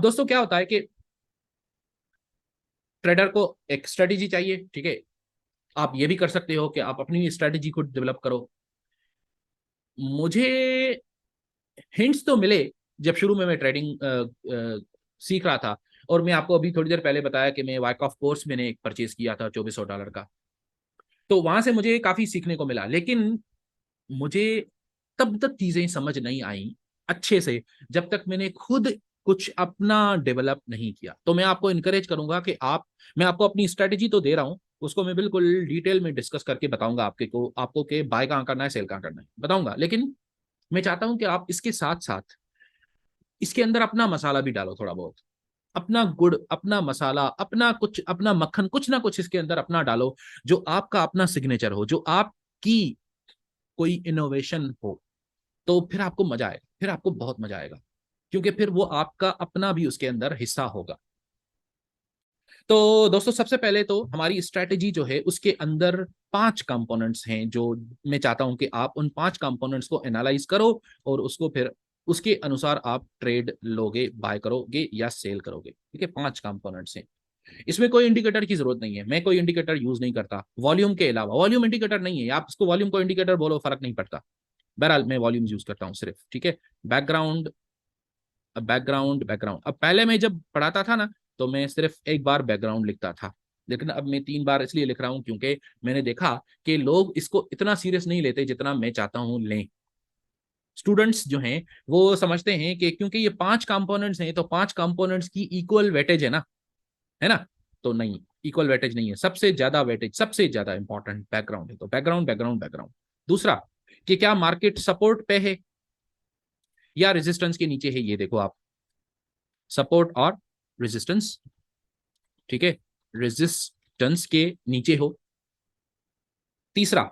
अब दोस्तों क्या होता है कि ट्रेडर को एक स्ट्रेटेजी चाहिए, ठीक है। आप ये भी कर सकते हो कि आप अपनी स्ट्रेटेजी को डेवलप करो। मुझे हिंट्स तो मिले जब शुरू में मैं ट्रेडिंग सीख रहा था, और मैं आपको अभी थोड़ी देर पहले बताया कि मैं वाइकॉफ कोर्स मैंने एक परचेज किया था $2400 का। तो वहां से मुझे काफी सीखने को मिला, लेकिन मुझे तब तक चीजें समझ नहीं आई अच्छे से जब तक मैंने खुद कुछ अपना डेवलप नहीं किया। तो मैं आपको इनकरेज करूंगा कि आप, मैं आपको अपनी स्ट्रेटेजी तो दे रहा हूं, उसको मैं बिल्कुल डिटेल में डिस्कस करके बताऊंगा आपको कि बाय कहाँ करना है, सेल कहाँ करना है बताऊंगा। लेकिन मैं चाहता हूं कि आप इसके साथ साथ इसके अंदर अपना मसाला भी डालो, थोड़ा बहुत अपना गुड़, अपना मसाला, अपना कुछ, अपना मक्खन, कुछ ना कुछ इसके अंदर अपना डालो, जो आपका अपना सिग्नेचर हो, जो आपकी कोई इनोवेशन हो। तो फिर आपको मजा आएगा, फिर आपको बहुत मजा आएगा, क्योंकि फिर वो आपका अपना भी उसके अंदर हिस्सा होगा। तो दोस्तों सबसे पहले तो हमारी स्ट्रेटेजी जो है उसके अंदर 5 कंपोनेंट्स हैं, जो मैं चाहता हूं कि आप उन 5 कंपोनेंट्स को एनालाइज करो और उसको फिर उसके अनुसार आप ट्रेड लोगे, बाय करोगे या सेल करोगे। ठीक है, 5 कंपोनेंट्स हैं। इसमें कोई इंडिकेटर की जरूरत नहीं है, मैं कोई इंडिकेटर यूज नहीं करता वॉल्यूम के अलावा। वॉल्यूम इंडिकेटर नहीं है, आप इसको वॉल्यूम को इंडिकेटर बोलो, फर्क नहीं पड़ता। बहरहाल मैं वॉल्यूम यूज करता हूँ सिर्फ। ठीक है, बैकग्राउंड, बैकग्राउंड, बैकग्राउंड। अब पहले मैं जब पढ़ाता था ना, तो मैं सिर्फ एक बार बैकग्राउंड लिखता था, लेकिन अब मैं 3 बार इसलिए लिख रहा हूं क्योंकि मैंने देखा कि लोग इसको इतना सीरियस नहीं लेते जितना मैं चाहता हूं लें। स्टूडेंट्स जो हैं वो समझते हैं कि क्योंकि ये 5 कंपोनेंट्स हैं तो 5 कंपोनेंट्स की इक्वल वेटेज है ना, है ना। तो नहीं, इक्वल वेटेज नहीं है। सबसे ज्यादा वेटेज, सबसे ज्यादा इंपॉर्टेंट बैकग्राउंड है। तो बैकग्राउंड, बैकग्राउंड, बैकग्राउंड। दूसरा, कि क्या मार्केट सपोर्ट पे है या रेजिस्टेंस के नीचे है। ये देखो आप, सपोर्ट और रेजिस्टेंस, ठीक है, रेजिस्टेंस के नीचे हो। तीसरा,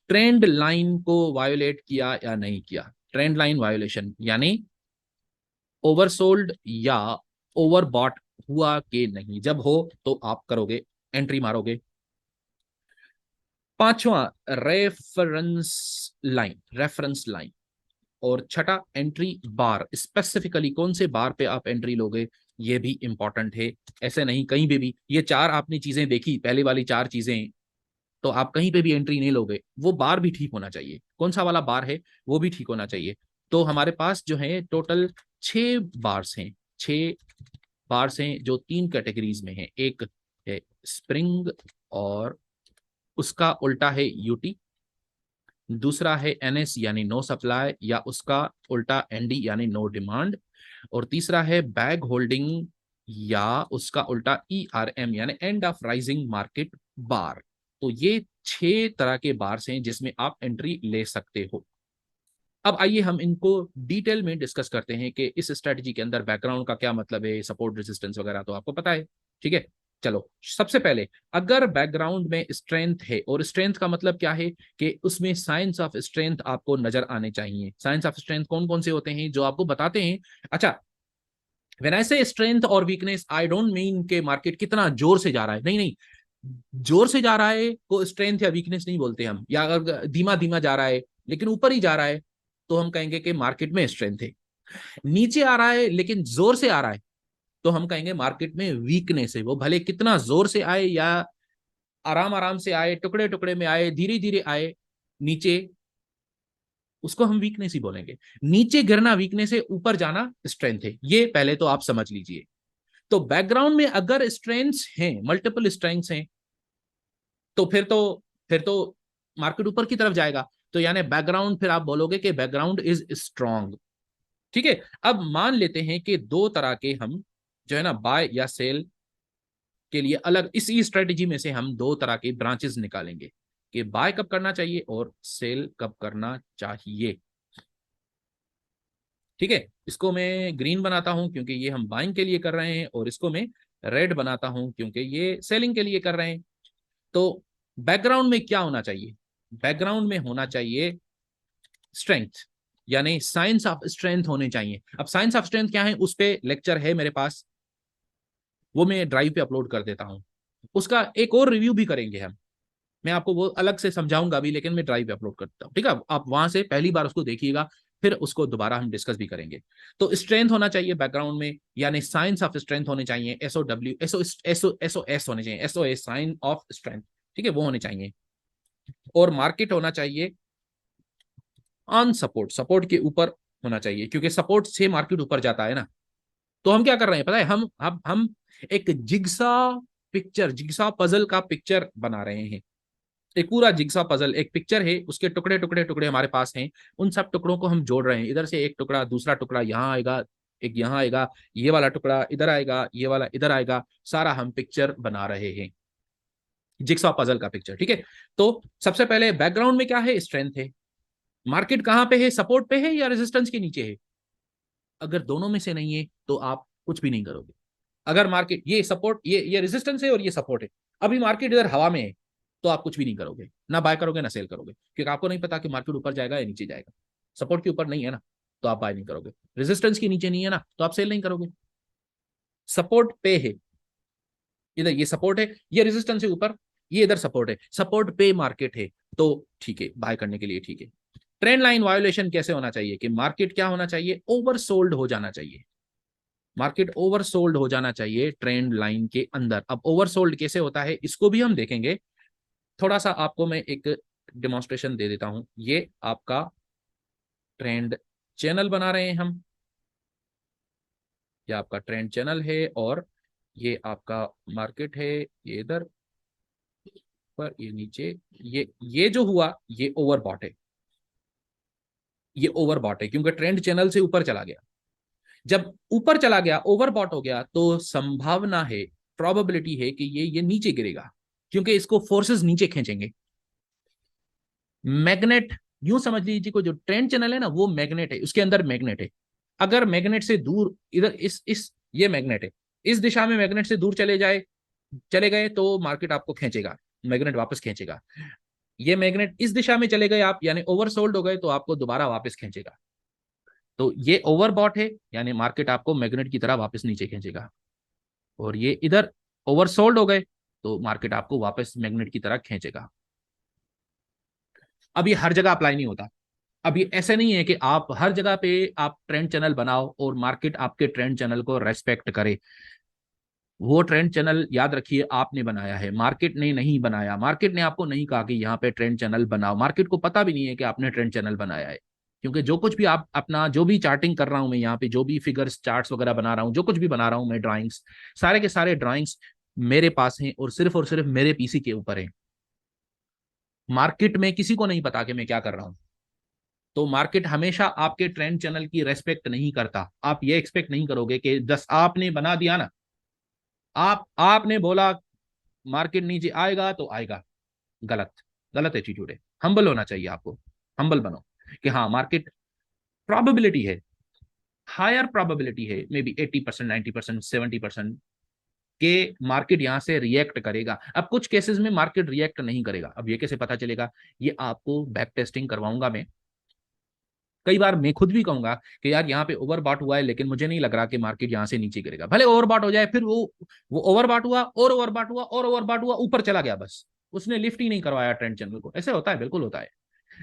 ट्रेंड लाइन को वायोलेट किया या नहीं किया। ट्रेंड लाइन वायोलेशन यानी ओवरसोल्ड या ओवरबॉट हुआ कि नहीं। जब हो तो आप करोगे, एंट्री मारोगे। पांचवा, रेफरेंस लाइन, रेफरेंस लाइन। और छठा, एंट्री बार। स्पेसिफिकली कौन से बार पे आप एंट्री लोगे, ये भी इंपॉर्टेंट है। ऐसे नहीं कहीं पे भी, ये 4 आपने चीजें देखी, पहले वाली 4 चीजें, तो आप कहीं पे भी एंट्री नहीं लोगे। वो बार भी ठीक होना चाहिए, कौन सा वाला बार है वो भी ठीक होना चाहिए। तो हमारे पास जो है टोटल 6 बार्स हैं, 6 बार्स हैं जो 3 कैटेगरीज में हैं। एक है स्प्रिंग और उसका उल्टा है यूटी। दूसरा है एनएस यानी नो सप्लाई या उसका उल्टा एनडी यानी नो डिमांड। और तीसरा है बैग होल्डिंग या उसका उल्टा ईआरएम यानी एंड ऑफ राइजिंग मार्केट बार। तो ये 6 तरह के बार्स हैं जिसमें आप एंट्री ले सकते हो। अब आइए हम इनको डिटेल में डिस्कस करते हैं कि इस स्ट्रेटजी के अंदर बैकग्राउंड का क्या मतलब है, सपोर्ट रेजिस्टेंस वगैरह तो आपको पता है। ठीक है, चलो सबसे पहले, अगर बैकग्राउंड में स्ट्रेंथ है, और स्ट्रेंथ का मतलब क्या है कि उसमें साइंस ऑफ स्ट्रेंथ आपको नजर आने चाहिए। साइंस ऑफ स्ट्रेंथ कौन कौन से होते हैं जो आपको बताते हैं। अच्छा, व्हेन आई से स्ट्रेंथ और वीकनेस, आई डोंट मीन के मार्केट कितना जोर से जा रहा है, नहीं नहीं। जोर से जा रहा है को स्ट्रेंथ या वीकनेस नहीं बोलते हम, या अगर धीमा धीमा जा रहा है लेकिन ऊपर ही जा रहा है तो हम कहेंगे कि मार्केट में स्ट्रेंथ है। नीचे आ रहा है लेकिन जोर से आ रहा है तो हम कहेंगे मार्केट में वीकनेस है। वो भले कितना जोर से आए या आराम आराम से आए, टुकड़े टुकड़े में आए, धीरे धीरे आए नीचे, उसको हम वीकनेस ही बोलेंगे। नीचे गिरना वीकनेस है, ऊपर जाना स्ट्रेंथ है। ये पहले तो आप समझ लीजिए। तो बैकग्राउंड में अगर स्ट्रेंथ्स हैं, मल्टीपल स्ट्रेंथ्स हैं, तो फिर तो मार्केट ऊपर की तरफ जाएगा। तो यानी बैकग्राउंड, फिर आप बोलोगे कि बैकग्राउंड इज स्ट्रांग। ठीक है, अब मान लेते हैं कि 2 तरह के हम जो है ना बाय या सेल के लिए अलग, इसी स्ट्रेटेजी में से हम 2 तरह के ब्रांचेस निकालेंगे कि बाय कब करना चाहिए और सेल कब करना चाहिए। ठीक है, इसको मैं ग्रीन बनाता हूं क्योंकि ये हम बाइंग के लिए कर रहे हैं, और इसको मैं रेड बनाता हूं क्योंकि ये सेलिंग के लिए कर रहे हैं। तो बैकग्राउंड में क्या होना चाहिए, बैकग्राउंड में होना चाहिए स्ट्रेंथ, यानी साइंस ऑफ स्ट्रेंथ होने चाहिए। अब साइंस ऑफ स्ट्रेंथ क्या है, उस पर लेक्चर है मेरे पास, वो मैं ड्राइव पे अपलोड कर देता हूं। उसका एक और रिव्यू भी करेंगे हम, मैं आपको वो अलग से समझाऊंगा भी, लेकिन मैं ड्राइव पे अपलोड करता हूँ। ठीक है, आप वहां से पहली बार उसको देखिएगा, फिर उसको दोबारा हम डिस्कस भी करेंगे। तो स्ट्रेंथ होना चाहिए बैकग्राउंड में, यानी साइंस ऑफ स्ट्रेंथ होने चाहिए, SOS होने चाहिए, SOS साइन ऑफ स्ट्रेंथ, ठीक है, वो होने चाहिए। और मार्केट होना चाहिए ऑन सपोर्ट, सपोर्ट के ऊपर होना चाहिए, क्योंकि सपोर्ट से मार्केट ऊपर जाता है ना। तो हम क्या कर रहे हैं पता है, हम एक जिग्सा पिक्चर, जिग्सा पजल का पिक्चर बना रहे हैं। एक पूरा जिग्सा पजल एक पिक्चर है, उसके टुकड़े टुकड़े टुकड़े हमारे पास हैं, उन सब टुकड़ों को हम जोड़ रहे हैं। इधर से एक टुकड़ा, दूसरा टुकड़ा यहाँ आएगा, एक यहाँ आएगा, ये वाला टुकड़ा इधर आएगा, ये वाला इधर आएगा, सारा हम पिक्चर बना रहे हैं, जिग्सा पजल का पिक्चर, ठीक है। तो सबसे पहले बैकग्राउंड में क्या है, स्ट्रेंथ है। मार्केट कहाँ पे है, सपोर्ट पे है या रेजिस्टेंस के नीचे है? अगर दोनों में से नहीं है तो आप कुछ भी नहीं करोगे। अगर मार्केट ये सपोर्ट, ये रेजिस्टेंस है और ये सपोर्ट है, अभी मार्केट इधर हवा में है, तो आप कुछ भी नहीं करोगे, ना बाय करोगे ना सेल करोगे, क्योंकि आपको नहीं पता कि मार्केट ऊपर जाएगा या नीचे जाएगा। सपोर्ट के ऊपर नहीं है ना, तो आप बाय नहीं करोगे। रेजिस्टेंस के नीचे नहीं है ना, तो आप सेल नहीं करोगे। सपोर्ट पे है, इधर ये सपोर्ट है, ये रेजिस्टेंस है ऊपर, ये इधर सपोर्ट है, सपोर्ट पे मार्केट है, तो ठीक है, बाय करने के लिए ठीक है। ट्रेंड लाइन वायोलेशन कैसे होना चाहिए, कि मार्केट क्या होना चाहिए, ओवरसोल्ड हो जाना चाहिए। मार्केट ओवरसोल्ड हो जाना चाहिए ट्रेंड लाइन के अंदर। अब ओवरसोल्ड कैसे होता है इसको भी हम देखेंगे। थोड़ा सा आपको मैं एक डेमोन्स्ट्रेशन दे देता हूं। ये आपका ट्रेंड चैनल बना रहे हैं हम, ये आपका ट्रेंड चैनल है, और ये आपका मार्केट है, ये इधर पर, ये नीचे, ये जो हुआ ये ओवरबॉट है, ये ओवरबॉट है, क्योंकि ट्रेंड चैनल से ऊपर चला गया। जब ऊपर चला गया, ओवरबॉट हो गया, तो संभावना है, प्रोबेबिलिटी है कि ये नीचे गिरेगा, क्योंकि इसको फोर्सेस नीचे खींचेंगे। मैग्नेट, यूं समझ लीजिए को जो ट्रेंड चैनल है ना, वो मैग्नेट है, उसके अंदर मैग्नेट है। अगर मैग्नेट से दूर, इधर इस ये मैग्नेट है, इस दिशा में मैग्नेट से दूर चले गए तो मार्केट आपको खींचेगा, मैग्नेट वापस खींचेगा। ये मैग्नेट इस दिशा में चले गए आप, यानी ओवरसोल्ड हो गए, तो आपको दोबारा वापस खींचेगा। तो ये ओवरबॉट है, यानी मार्केट आपको मैग्नेट की तरह वापस नीचे खींचेगा। और ये इधर ओवरसोल्ड हो गए, तो मार्केट आपको वापस मैग्नेट की तरह खींचेगा। अब ये हर जगह अप्लाई नहीं होता। अब ये ऐसे नहीं है कि आप हर जगह पे आप ट्रेंड चैनल बनाओ और मार्केट आपके ट्रेंड चैनल को रेस्पेक्ट करे। वो ट्रेंड चैनल याद रखिए आपने बनाया है, मार्केट ने नहीं बनाया। मार्केट ने आपको नहीं कहा कि यहाँ पे ट्रेंड चैनल बनाओ, मार्केट को पता भी नहीं है कि आपने ट्रेंड चैनल बनाया है। क्योंकि जो कुछ भी आप अपना, जो भी चार्टिंग कर रहा हूं मैं यहाँ पे, जो भी फिगर्स चार्ट्स वगैरह बना रहा हूँ, जो कुछ भी बना रहा हूँ मैं, ड्राइंग्स, सारे के सारे ड्राइंग्स मेरे पास हैं और सिर्फ मेरे पीसी के ऊपर है। मार्केट में किसी को नहीं पता कि मैं क्या कर रहा हूँ। तो मार्केट हमेशा आपके ट्रेंड चैनल की रेस्पेक्ट नहीं करता। आप ये एक्सपेक्ट नहीं करोगे कि जस्ट आपने बना दिया ना, आपने बोला मार्केट नीचे आएगा तो आएगा। गलत, गलत एटीट्यूड है। हम्बल होना चाहिए आपको, हम्बल बनो कि हाँ मार्केट, प्रोबेबिलिटी है, हायर प्रोबेबिलिटी है, मे बी 80%, 90%, 70% के मार्केट यहां से रिएक्ट करेगा। अब कुछ केसेस में मार्केट रिएक्ट नहीं करेगा, अब ये कैसे पता चलेगा, ये आपको बैक टेस्टिंग करवाऊंगा मैं। कई बार मैं खुद भी कहूंगा कि यार यहाँ पे ओवरबॉट हुआ है, लेकिन मुझे नहीं लग रहा कि मार्केट यहाँ से नीचे गिरेगा। भले ओवरबॉट हो जाए, फिर वो ओवरबॉट हुआ और ओवरबॉट हुआ और ओवरबॉट हुआ, ऊपर चला गया, बस उसने लिफ्ट ही नहीं करवाया ट्रेंड चैनल को। ऐसे होता है, बिल्कुल होता है।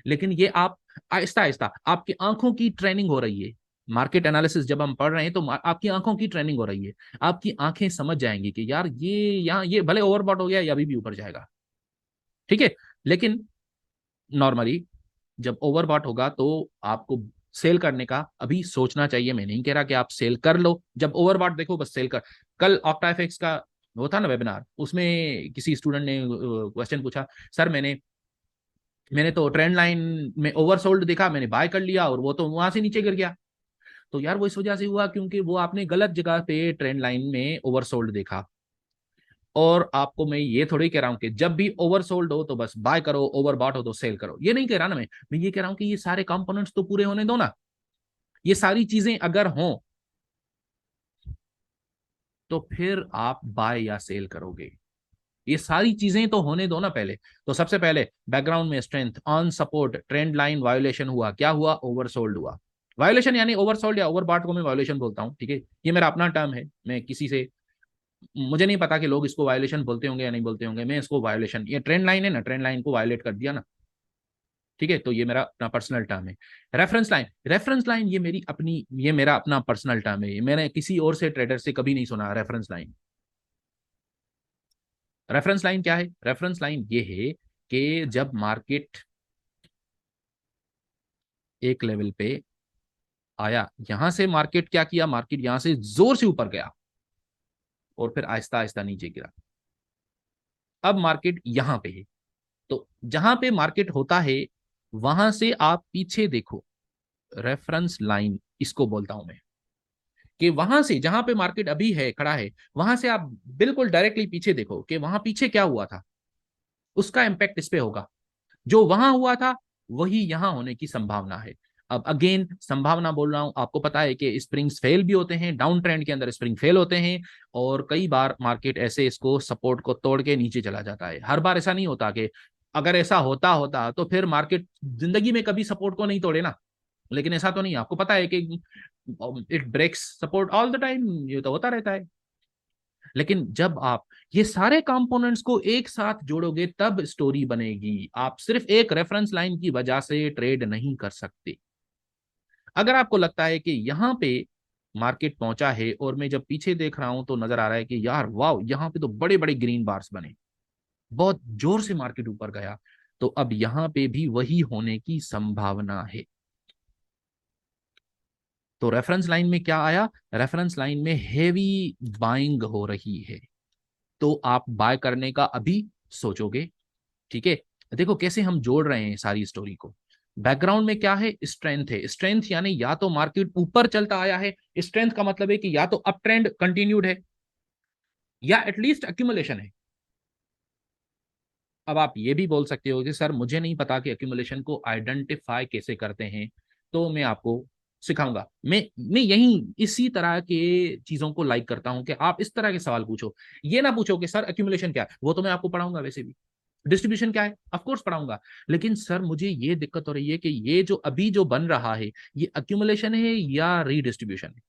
लेकिन ये आप आहिस्ता आहिस्ता, आपकी आंखों की ट्रेनिंग हो रही है। मार्केट एनालिसिस जब हम पढ़ रहे हैं तो आपकी आंखों की ट्रेनिंग हो रही है। आपकी आंखें समझ जाएंगी कि यार ये यहाँ, ये भले ओवरबॉट हो गया, ये अभी भी ऊपर जाएगा, ठीक है। लेकिन नॉर्मली जब ओवरबॉट होगा तो आपको सेल करने का अभी सोचना चाहिए। मैं नहीं कह रहा कि आप सेल कर लो, जब ओवरबॉट देखो बस सेल कर। कल ऑक्टाफिक्स का वो था ना वेबिनार, उसमें किसी स्टूडेंट ने क्वेश्चन पूछा, सर मैंने तो ट्रेंड लाइन में ओवरसोल्ड देखा, मैंने बाय कर लिया और वो तो वहां से नीचे गिर गया। तो यार वो इस वजह से हुआ क्योंकि वो आपने गलत जगह पे ट्रेंड लाइन में ओवरसोल्ड देखा। और आपको मैं ये थोड़ी कह रहा हूं कि जब भी ओवरसोल्ड हो तो बस बाय करो, ओवरबॉट हो तो सेल करो, ये नहीं कह रहा ना मैं ये कह रहा हूं कि ये सारे कंपोनेंट्स तो पूरे होने दो ना। ये सारी चीजें अगर हों तो फिर आप बाय या सेल करोगे। ये सारी चीजें तो होने दो ना पहले। तो सबसे पहले बैकग्राउंड में strength, on support, trend line violation हुआ, क्या हुआ, ओवरसोल्ड हुआ। वायोलेशन यानी ओवरसोल्ड या ओवरबॉट को मैं वायोलेशन बोलता हूं, ठीक है। ये मेरा अपना टर्म है, मैं किसी से, मुझे नहीं पता कि लोग इसको वायोलेशन बोलते होंगे या नहीं बोलते होंगे, मैं इसको वायोलेशन, ये ट्रेंड लाइन है ना, ट्रेंड लाइन को वायोलेट कर दिया ना, ठीक है, तो ये मेरा अपना पर्सनल टर्म है। रेफरेंस लाइन, रेफरेंस लाइन ये मेरी अपनी, ये मेरा अपना पर्सनल टर्म है, मैंने किसी और से ट्रेडर से कभी नहीं सुना रेफरेंस लाइन। रेफरेंस लाइन क्या है? रेफरेंस लाइन ये है कि जब मार्केट एक लेवल पे आया, यहां से मार्केट क्या किया, मार्केट यहां से जोर से ऊपर गया और फिर आहिस्ता आहिस्ता नीचे गिरा। अब मार्केट यहां पे है, तो जहां पे मार्केट होता है वहां से आप पीछे देखो, रेफरेंस लाइन इसको बोलता हूं मैं, कि वहां से जहां पे मार्केट अभी है, खड़ा है, वहां से आप बिल्कुल डायरेक्टली पीछे देखो कि वहां पीछे क्या हुआ था, उसका इंपैक्ट इस पे होगा। जो वहां हुआ था वही यहां होने की संभावना है। अब अगेन संभावना बोल रहा हूं, आपको पता है कि स्प्रिंग्स फेल भी होते हैं, डाउन ट्रेंड के अंदर स्प्रिंग फेल होते हैं, और कई बार मार्केट ऐसे इसको सपोर्ट को तोड़ के नीचे चला जाता है। हर बार ऐसा नहीं होता कि, अगर ऐसा होता होता तो फिर मार्केट जिंदगी में कभी सपोर्ट को नहीं तोड़े ना, लेकिन ऐसा तो नहीं है। आपको पता है कि it breaks support all the time, ये तो होता रहता है। लेकिन जब आप ये सारे कंपोनेंट्स को एक साथ जोड़ोगे तब स्टोरी बनेगी। आप सिर्फ एक रेफरेंस लाइन की वजह से ट्रेड नहीं कर सकते। अगर आपको लगता है कि यहां पे मार्केट पहुंचा है और मैं जब पीछे देख रहा हूं तो नजर आ रहा है कि यार वाह, यहां पे तो बड़े बड़े ग्रीन बार्स बने, बहुत जोर से मार्केट ऊपर गया, तो अब यहां पे भी वही होने की संभावना है। तो रेफरेंस लाइन में क्या आया, रेफरेंस लाइन में हेवी बाइंग हो रही है, तो आप बाय करने का अभी सोचोगे। ठीक है, देखो कैसे हम जोड़ रहे हैं सारी स्टोरी को। बैकग्राउंड में क्या है, स्ट्रेंथ है। स्ट्रेंथ यानी या तो मार्केट ऊपर चलता आया है, स्ट्रेंथ का मतलब है कि या तो अप ट्रेंड कंटिन्यूड है या एटलीस्ट अक्यूमुलेशन है। अब आप ये भी बोल सकते हो कि सर मुझे नहीं पता कि अक्यूमुलेशन को आइडेंटिफाई कैसे करते हैं, तो मैं आपको सिखाऊंगा। मैं यही इसी तरह के चीजों को लाइक करता हूं कि आप इस तरह के सवाल पूछो। ये ना पूछो कि सर अक्यूमुलेशन क्या है, वो तो मैं आपको पढ़ाऊंगा वैसे भी। डिस्ट्रीब्यूशन क्या है, ऑफ कोर्स पढ़ाऊंगा। लेकिन सर मुझे ये दिक्कत हो रही है कि ये जो अभी जो बन रहा है, ये अक्यूमुलेशन है या रीडिस्ट्रीब्यूशन है,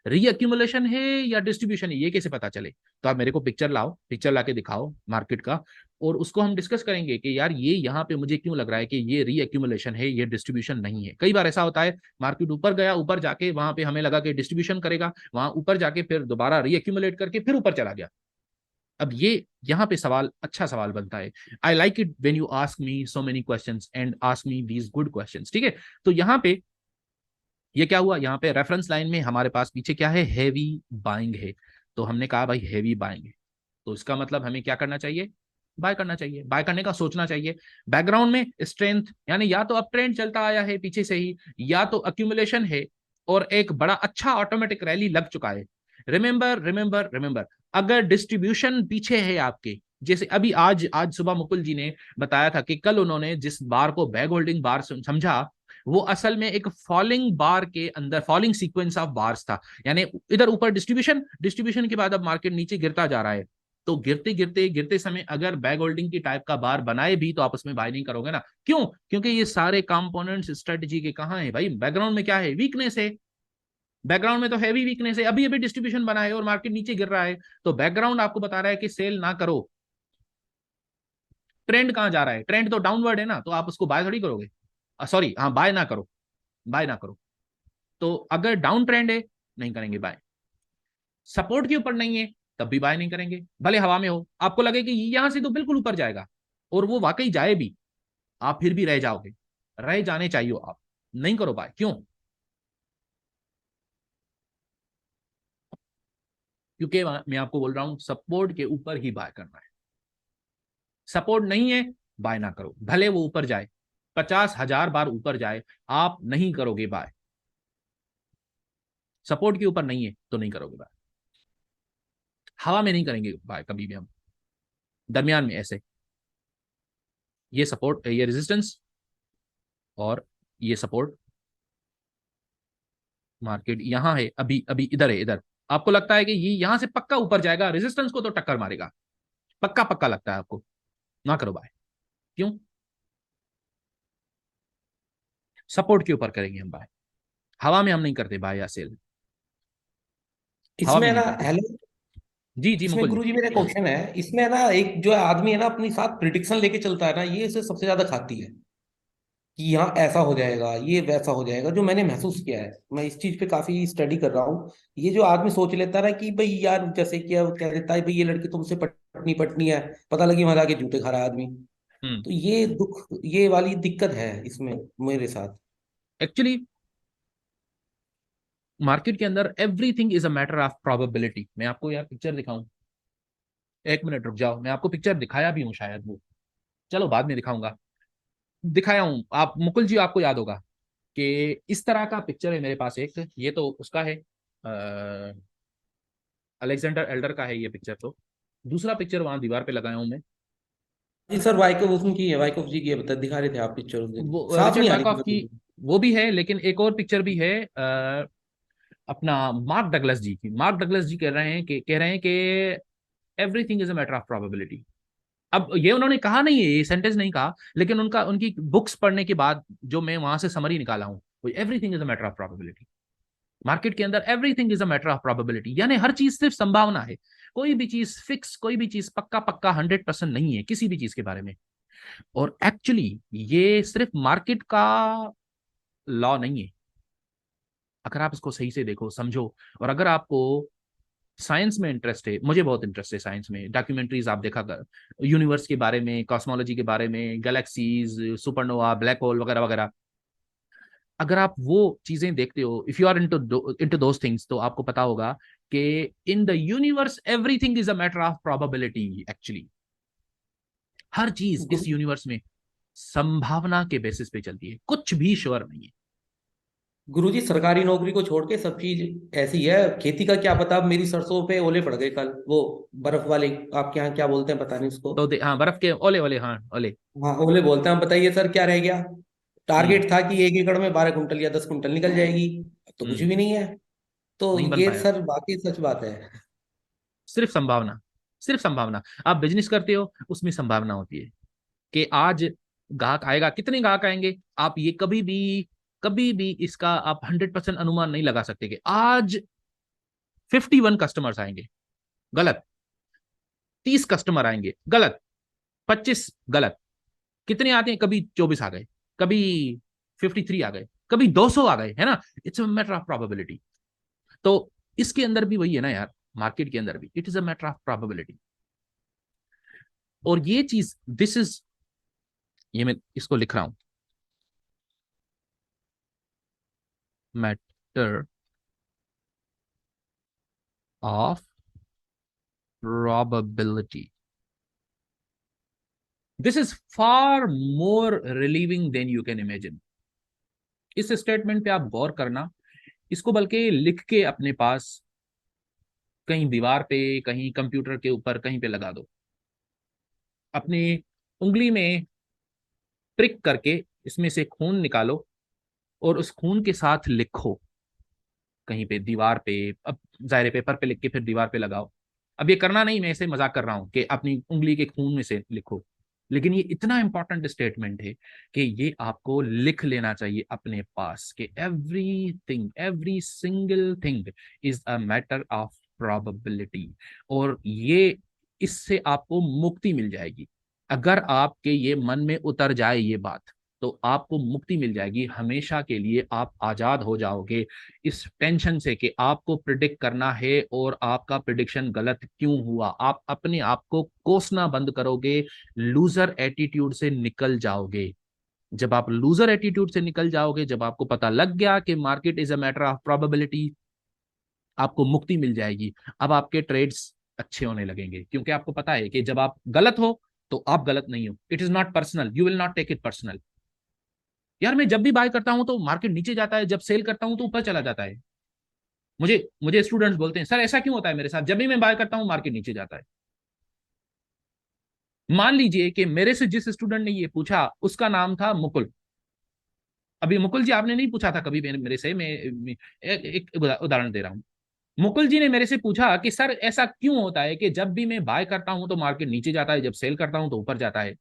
रीअक्यूमुलेशन है या डिस्ट्रीब्यूशन है, ये कैसे पता चले? तो आप मेरे को पिक्चर लाओ, पिक्चर लाके दिखाओ मार्केट का, और उसको हम डिस्कस करेंगे कि यार ये यहाँ पे मुझे क्यों लग रहा है कि ये रीअक्यूमुलेशन है, ये डिस्ट्रीब्यूशन नहीं है। कई बार ऐसा होता है, मार्केट ऊपर गया, ऊपर जाके वहां पे हमें लगा कि डिस्ट्रीब्यूशन करेगा, वहां ऊपर जाके फिर दोबारा रीअक्यूमुलेट करके फिर ऊपर चला गया। अब ये यहाँ पे सवाल, अच्छा सवाल बनता है। I like it when you ask me so many question and ask me these good question. ठीक है, तो यहाँ पे ये क्या हुआ, यहाँ पे रेफरेंस लाइन में हमारे पास पीछे क्या है, हैवी बाइंग है। तो हमने कहा भाई हैवी बाइंग है, तो इसका मतलब हमें क्या करना चाहिए, बाय करना चाहिए, बाय करने का सोचना चाहिए। बैकग्राउंड में स्ट्रेंथ यानी या तो अप ट्रेंड चलता आया है पीछे से ही, या तो अक्यूमुलेशन है और एक बड़ा अच्छा ऑटोमेटिक रैली लग चुका है। रिमेंबर रिमेंबर रिमेंबर, अगर डिस्ट्रीब्यूशन पीछे है आपके, जैसे अभी आज आज सुबह मुकुल जी ने बताया था कि कल उन्होंने जिस बार को बैग होल्डिंग बार समझा, वो असल में एक फॉलिंग बार के अंदर फॉलिंग सीक्वेंस ऑफ बार्स था। यानी इधर ऊपर डिस्ट्रीब्यूशन, डिस्ट्रीब्यूशन के बाद अब मार्केट नीचे गिरता जा रहा है, तो गिरते गिरते गिरते समय अगर बैग होल्डिंग की टाइप का बार बनाए भी तो आप उसमें बाय नहीं करोगे ना। क्यों? क्योंकि ये सारे कंपोनेंट्स स्ट्रेटजी के कहां है भाई, बैकग्राउंड में क्या है, वीकनेस है। बैकग्राउंड में तो हैवी वीकनेस है, अभी अभी डिस्ट्रीब्यूशन बना है और मार्केट नीचे गिर रहा है, तो बैकग्राउंड आपको बता रहा है कि सेल ना करो। ट्रेंड कहां जा रहा है, ट्रेंड तो डाउनवर्ड है ना, तो आप उसको बाय थोड़ी करोगे, सॉरी हाँ बाय ना करो, बाय ना करो। तो अगर डाउन ट्रेंड है, नहीं करेंगे बाय। सपोर्ट के ऊपर नहीं है, तब भी बाय नहीं करेंगे, भले हवा में हो, आपको लगे कि यहां से तो बिल्कुल ऊपर जाएगा और वो वाकई जाए भी, आप फिर भी रह जाओगे, रह जाने चाहिए आप, नहीं करो बाय। क्यों? क्योंकि मैं आपको बोल रहा हूं सपोर्ट के ऊपर ही बाय करना है। सपोर्ट नहीं है, बाय ना करो, भले वो ऊपर जाए, 50,000 बार ऊपर जाए, आप नहीं करोगे बाय। सपोर्ट के ऊपर नहीं है तो नहीं करोगे बाय, हवा में नहीं करेंगे बाय कभी भी हम, दरमियान में ऐसे, ये सपोर्ट, ये रेजिस्टेंस और ये सपोर्ट, मार्केट यहां है, अभी अभी इधर है, इधर आपको लगता है कि ये यहां से पक्का ऊपर जाएगा, रेजिस्टेंस को तो टक्कर मारेगा, पक्का पक्का लगता है आपको, ना करो बाय। क्यों? सपोर्ट के ऊपर करेंगे हम बाय, हवा में हम नहीं करते बाय या सेल, हवा में इसमें नहीं ना, करते। हेलो, जी जी इसमें मुकुल जी। गुरु जी मेरा क्वेश्चन है, इसमें ना एक जो आदमी है ना अपनी साथ प्रिडिक्शन लेके चलता है ना, ये इसे सबसे ज्यादा खाती है। कि यहाँ ऐसा हो जाएगा, ये वैसा हो जाएगा। जो मैंने महसूस किया है, मैं इस चीज पे काफी स्टडी कर रहा हूँ। ये जो आदमी सोच लेता है ना कि भाई यार, जैसे कि वो कह देता है भाई ये लड़की तुमसे पटनी पटनी है, पता लगी वहां जाके जूते खा रहा है आदमी। हम्म। तो ये दुख, ये वाली दिक्कत है इसमें मेरे साथ। एक्चुअली मार्केट के अंदर everything is a matter of probability. मैं आपको यार पिक्चर दिखाऊं? 1 मिनट रुक जाओ, मैं आपको पिक्चर दिखाया भी हूँ शायद वो, चलो बाद में दिखाऊंगा। दिखाया हूँ आप मुकुल जी, आपको याद होगा कि इस तरह का पिक्चर है मेरे पास एक, ये तो उसका है, अलेक्जेंडर एल्डर का है ये पिक्चर। तो दूसरा पिक्चर वहां दीवार पे लगाया हूँ मैं, जी सर, वाइकॉफ उनकी है, वाइकॉफ जी की है, बता दिखा रहे थे आप पिक्चर उस दिन, वो साफ रिचर्ड नहीं आ रही मार्कॉफ की। थी। वो भी है, लेकिन एक और पिक्चर भी है अपना मार्क डगलस जी की। मार्क डगलस जी कह रहे हैं कि everything is a matter of probability. अब ये उन्होंने कहा नहीं है, ये सेंटेंस नहीं कहा, लेकिन उनकी बुक्स पढ़ने के बाद जो मैं वहां से समरी निकाला हूं, वो everything is a matter of probability. Market के अंदर everything is a matter of probability, यानी हर चीज सिर्फ संभावना है। कोई भी चीज फिक्स, कोई भी चीज पक्का पक्का 100% नहीं है किसी भी चीज के बारे में। और एक्चुअली ये सिर्फ मार्केट का लॉ नहीं है, अगर आप इसको सही से देखो समझो। और अगर आपको साइंस में इंटरेस्ट है, मुझे बहुत इंटरेस्ट है साइंस में, डॉक्यूमेंट्रीज आप देखा कर यूनिवर्स के बारे में, कॉस्मोलॉजी के बारे में, गैलेक्सीज, सुपरनोवा, ब्लैक होल वगैरह वगैरह, अगर आप वो चीजें देखते हो, if you are into those things, तो आपको पता होगा कि in the universe everything is a matter of probability. Actually हर चीज इस गुरु यूनिवर्स में संभावना के बेसिस पे चलती है, कुछ भी श्योर नहीं है। गुरुजी, सरकारी नौकरी को छोड़ के सब चीज ऐसी है। खेती का क्या पता, अब मेरी सरसों पे ओले पड़ गए कल, वो बर्फ वाले, आपके यहाँ क्या बोलते हैं पता नहीं उसको। तो हाँ, बर्फ के ओले ओले, हाँ ओले। हाँ ओले बोलते हैं। हम बताइए सर क्या रह गया। हम्म। टारगेट था कि 1 एकड़ में 12 कुंटल या 10 कुंटल निकल जाएगी, अब तो कुछ हम्म। भी नहीं है। तो नहीं बन ये पाया। सर बाकी सच बात है। सिर्फ संभावना, सिर्फ संभावना। आप बिजनेस करते हो, उसमें संभावना होती है कि आज ग्राहक आएगा, कितने ग्राहक आएंगे, आप ये कभी भी इसका आप 100% अनुमान नहीं लगा सकते कि आज 51 कस्टमर्स आएंगे, गलत। 30 कस्टमर आएंगे, गलत। 25, गलत। कितने आते हैं, कभी 24 आ गए, कभी 53 आ गए, कभी 200 आ गए, है ना। It's a matter of probability. तो इसके अंदर भी वही है ना यार, मार्केट के अंदर भी it is a matter of probability. और ये चीज, दिस इज, ये मैं इसको लिख रहा हूं, matter of probability. This is far more relieving than you can imagine. इस स्टेटमेंट पे आप गौर करना, इसको बल्कि लिख के अपने पास कहीं दीवार पे, कहीं कंप्यूटर के ऊपर, कहीं पे लगा दो, अपनी उंगली में प्रिक करके इसमें से खून निकालो और उस खून के साथ लिखो कहीं पे दीवार पे। अब जाहिर है पेपर पे लिख के फिर दीवार पे लगाओ। अब ये करना नहीं, मैं ऐसे मजाक कर रहा हूँ कि अपनी उंगली के खून में से लिखो, लेकिन ये इतना इंपॉर्टेंट स्टेटमेंट है कि ये आपको लिख लेना चाहिए अपने पास कि everything, every single thing is a matter of probability. और ये, इससे आपको मुक्ति मिल जाएगी। अगर आपके ये मन में उतर जाए ये बात, तो आपको मुक्ति मिल जाएगी हमेशा के लिए। आप आजाद हो जाओगे इस टेंशन से कि आपको प्रिडिक्ट करना है और आपका प्रिडिक्शन गलत क्यों हुआ। आप अपने आप को कोसना बंद करोगे, लूजर एटीट्यूड से निकल जाओगे। जब आप लूजर एटीट्यूड से निकल जाओगे, जब आपको पता लग गया कि market is a matter of probability, आपको मुक्ति मिल जाएगी। अब आपके ट्रेड्स अच्छे होने लगेंगे, क्योंकि आपको पता है कि जब आप गलत हो तो आप गलत नहीं हो। It is not personal, you will not take it personal. यार मैं जब भी बाय करता हूं तो मार्केट नीचे जाता है, जब सेल करता हूं तो ऊपर चला जाता है। मुझे मुझे स्टूडेंट्स बोलते हैं, सर ऐसा क्यों होता है मेरे साथ, जब भी मैं बाय करता हूं मार्केट नीचे जाता है। मान लीजिए कि मेरे से जिस स्टूडेंट ने ये पूछा उसका नाम था मुकुल। अभी मुकुल जी आपने नहीं पूछा था कभी मेरे से, मैं एक उदाहरण दे रहा हूं। मुकुल जी ने मेरे से पूछा कि सर ऐसा क्यों होता है कि जब भी मैं बाय करता हूं तो मार्केट नीचे जाता है, जब सेल करता हूं तो ऊपर जाता है।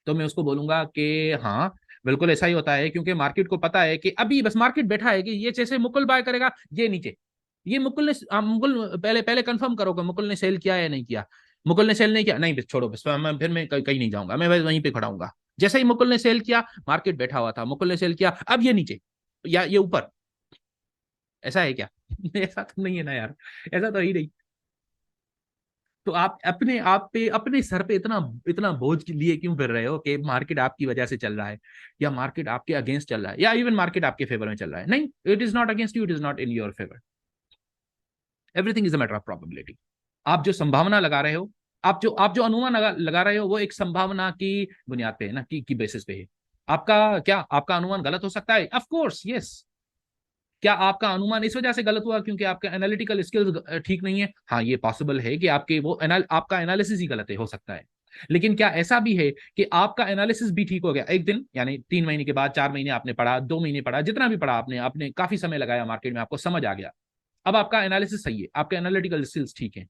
तो मैं उसको बोलूंगा कि हाँ, बिल्कुल ऐसा ही होता है, क्योंकि मार्केट को पता है कि अभी बस मार्केट बैठा है कि ये जैसे मुकुल बाय करेगा ये नीचे। ये मुकुल ने, मुकुल पहले पहले कंफर्म करो कि मुकुल ने सेल किया या नहीं किया। मुकुल ने सेल नहीं किया, नहीं बस छोड़ो, बस मैं फिर मैं कहीं नहीं जाऊंगा, मैं बस वहीं पे खड़ा हूंगा। जैसे ही मुकुल ने सेल किया, मार्केट बैठा हुआ था, मुकुल ने सेल किया, अब ये नीचे या ये ऊपर। ऐसा है क्या? ऐसा तो नहीं है ना यार, ऐसा तो ही नहीं। तो आप अपने आप पे, अपने सर पे इतना इतना बोझ लिए क्यों फिर रहे हो कि मार्केट आपकी वजह से चल रहा है, या मार्केट आपके अगेंस्ट चल रहा है, या इवन मार्केट आपके फेवर में चल रहा है? नहीं, it is not against you, it is not in your favour. Everything is a matter of probability. आप जो संभावना लगा रहे हो, आप जो अनुमान लगा रहे हो, वो एक संभावना की बुनियाद पे है ना, की बेसिस पे है। आपका अनुमान गलत हो सकता है, ऑफ कोर्स यस। क्या आपका अनुमान इस वजह से गलत हुआ क्योंकि आपका एनालिटिकल स्किल्स ठीक नहीं है? हाँ, ये पॉसिबल है कि आपका एनालिसिस ही गलत है, हो सकता है। लेकिन क्या ऐसा भी है कि आपका एनालिसिस भी ठीक हो गया एक दिन, यानी 3 महीने के बाद, 4 महीने आपने पढ़ा, 2 महीने पढ़ा, जितना भी पढ़ा आपने आपने काफी समय लगाया मार्केट में, आपको समझ आ गया, अब आपका एनालिसिस सही है, आपके एनालिटिकल स्किल्स ठीक है।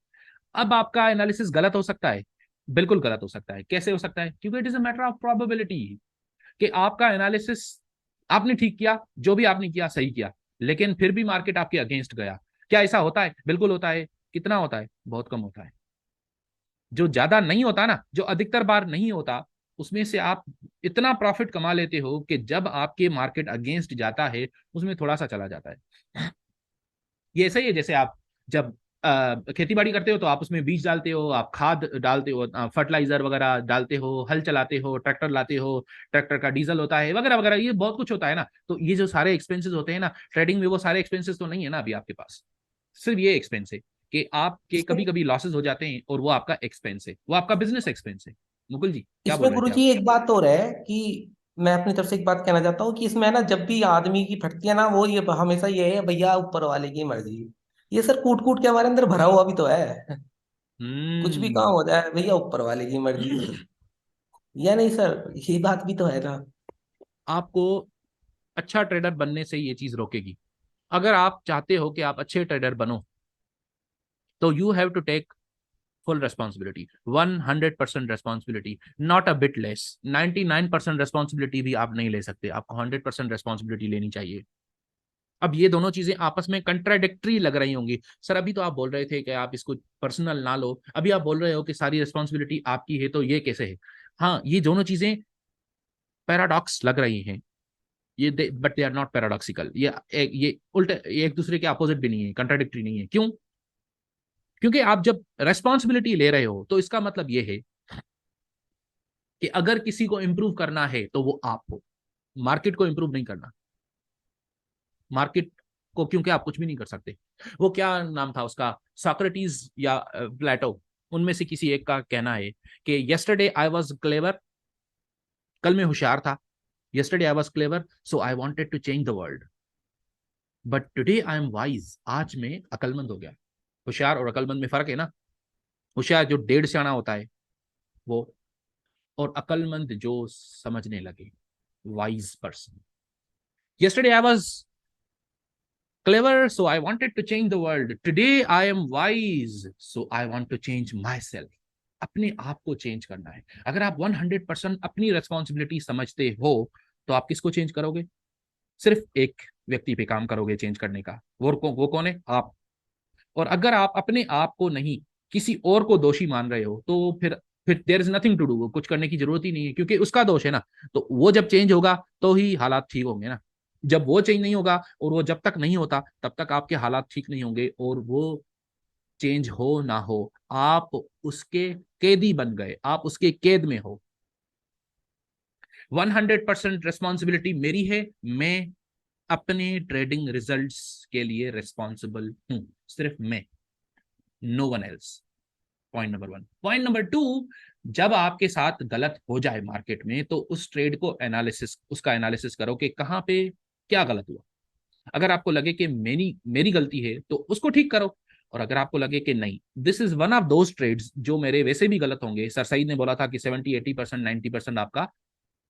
अब आपका एनालिसिस गलत हो सकता है, बिल्कुल गलत हो सकता है। कैसे हो सकता है? क्योंकि it is a matter of probability कि आपका एनालिसिस आपने ठीक किया, जो भी आपने किया सही किया, लेकिन फिर भी मार्केट आपके अगेंस्ट गया। क्या ऐसा होता है? बिल्कुल होता है। कितना होता है? बहुत कम होता है। जो ज्यादा नहीं होता ना, जो अधिकतर बार नहीं होता, उसमें से आप इतना प्रॉफिट कमा लेते हो कि जब आपके मार्केट अगेंस्ट जाता है, उसमें थोड़ा सा चला जाता है। ये ऐसा ही है जैसे आप जब खेती बाड़ी करते हो तो आप उसमें बीज डालते हो, आप खाद डालते हो, फर्टिलाइजर वगैरह डालते हो, हल चलाते हो, ट्रैक्टर लाते हो, ट्रैक्टर का डीजल होता है वगैरह वगैरह, ये बहुत कुछ होता है ना। तो ये जो सारे एक्सपेंसेस होते हैं ना ट्रेडिंग में, वो सारे एक्सपेंसेस तो नहीं है ना अभी आपके पास। सिर्फ ये एक्सपेंस है कि आपके इसमें कभी कभी लॉसेस हो जाते हैं, और वो आपका एक्सपेंस है, वो आपका बिजनेस एक्सपेंस है। मुकुल जी क्या बोल इसमें रहे थे आप? गुरुजी एक बात और है कि मैं अपनी तरफ से एक बात कहना चाहता हूँ कि इसमें ना जब भी आदमी की फटती है ना, वो ये हमेशा ये है, भैया ऊपर वाले की मर्जी। ये सर कूट कूट के हमारे अंदर भरा हुआ भी तो है। कुछ भी काम हम्म। हो जाए, भैया ऊपर वाले की मर्जी। या नहीं सर, ये बात भी तो है ना। आपको अच्छा ट्रेडर बनने से ये चीज रोकेगी। अगर आप चाहते हो कि आप अच्छे ट्रेडर बनो, तो you have to take full responsibility, 100% responsibility, not a bit less। 99% responsibility भी आप नहीं ले सकते, आपको 100% responsibility लेनी चाहिए। अब ये दोनों चीजें आपस में कंट्राडिक्टरी लग रही होंगी। सर अभी तो आप बोल रहे थे कि आप इसको पर्सनल ना लो, अभी आप बोल रहे हो कि सारी रिस्पॉन्सिबिलिटी आपकी है, तो ये कैसे है? हाँ, ये दोनों चीजें पैराडॉक्स लग रही हैं, ये but they are not paradoxical. ये उल्टे, ये एक दूसरे के अपोजिट भी नहीं है, कंट्राडिक्टरी नहीं है। क्यों? क्योंकि आप जब रेस्पॉन्सिबिलिटी ले रहे हो, तो इसका मतलब ये है कि अगर किसी को इंप्रूव करना है तो वो आपको, मार्केट को इंप्रूव नहीं करना। मार्केट को, क्योंकि आप कुछ भी नहीं कर सकते। वो क्या नाम था उसका, सॉक्रेटिस या प्लेटो, उनमें से किसी एक का कहना है कि यस्टरडे आई वाज क्लेवर, कल मैं होशियार था, yesterday I was clever so I wanted to change the world, but today I am wise, आज मैं अकलमंद हो गया। होशियार और अकलमंद में फर्क है ना। होशियार जो डेढ़ सियाना होता है वो, और अकलमंद जो समझने लगे, wise person. Yesterday I was clever, so I wanted to change the world. Today I am wise, so I want to change myself। अपने आप को चेंज करना है। अगर आप 100% अपनी रेस्पॉन्सिबिलिटी समझते हो, तो आप किसको चेंज करोगे? सिर्फ एक व्यक्ति पे काम करोगे चेंज करने का, वो कौन है? आप। और अगर आप अपने आप को नहीं, किसी और को दोषी मान रहे हो, तो फिर there is nothing to do, कुछ करने की जरूरत ही नहीं है, क्योंकि उसका दोष है ना। तो वो जब चेंज होगा तो ही हालात ठीक होंगे ना। जब वो चेंज नहीं होगा, और वो जब तक नहीं होता, तब तक आपके हालात ठीक नहीं होंगे, और वो चेंज हो ना हो, आप उसके कैदी बन गए, आप उसके कैद में हो। 100% रिस्पॉन्सिबिलिटी मेरी है, मैं अपने ट्रेडिंग रिजल्ट्स के लिए रिस्पॉन्सिबल हूं, सिर्फ मैं, no one else. Point number 1। Point number 2, जब आपके साथ गलत हो जाए मार्केट में, तो उस ट्रेड को उसका एनालिसिस करो कि कहां पे क्या गलत हुआ। अगर आपको लगे कि मेरी मेरी गलती है, तो उसको ठीक करो। और अगर आपको लगे कि नहीं, this is one of those trades जो मेरे वैसे भी गलत होंगे, सर सईद ने बोला था कि 70-80% 90% आपका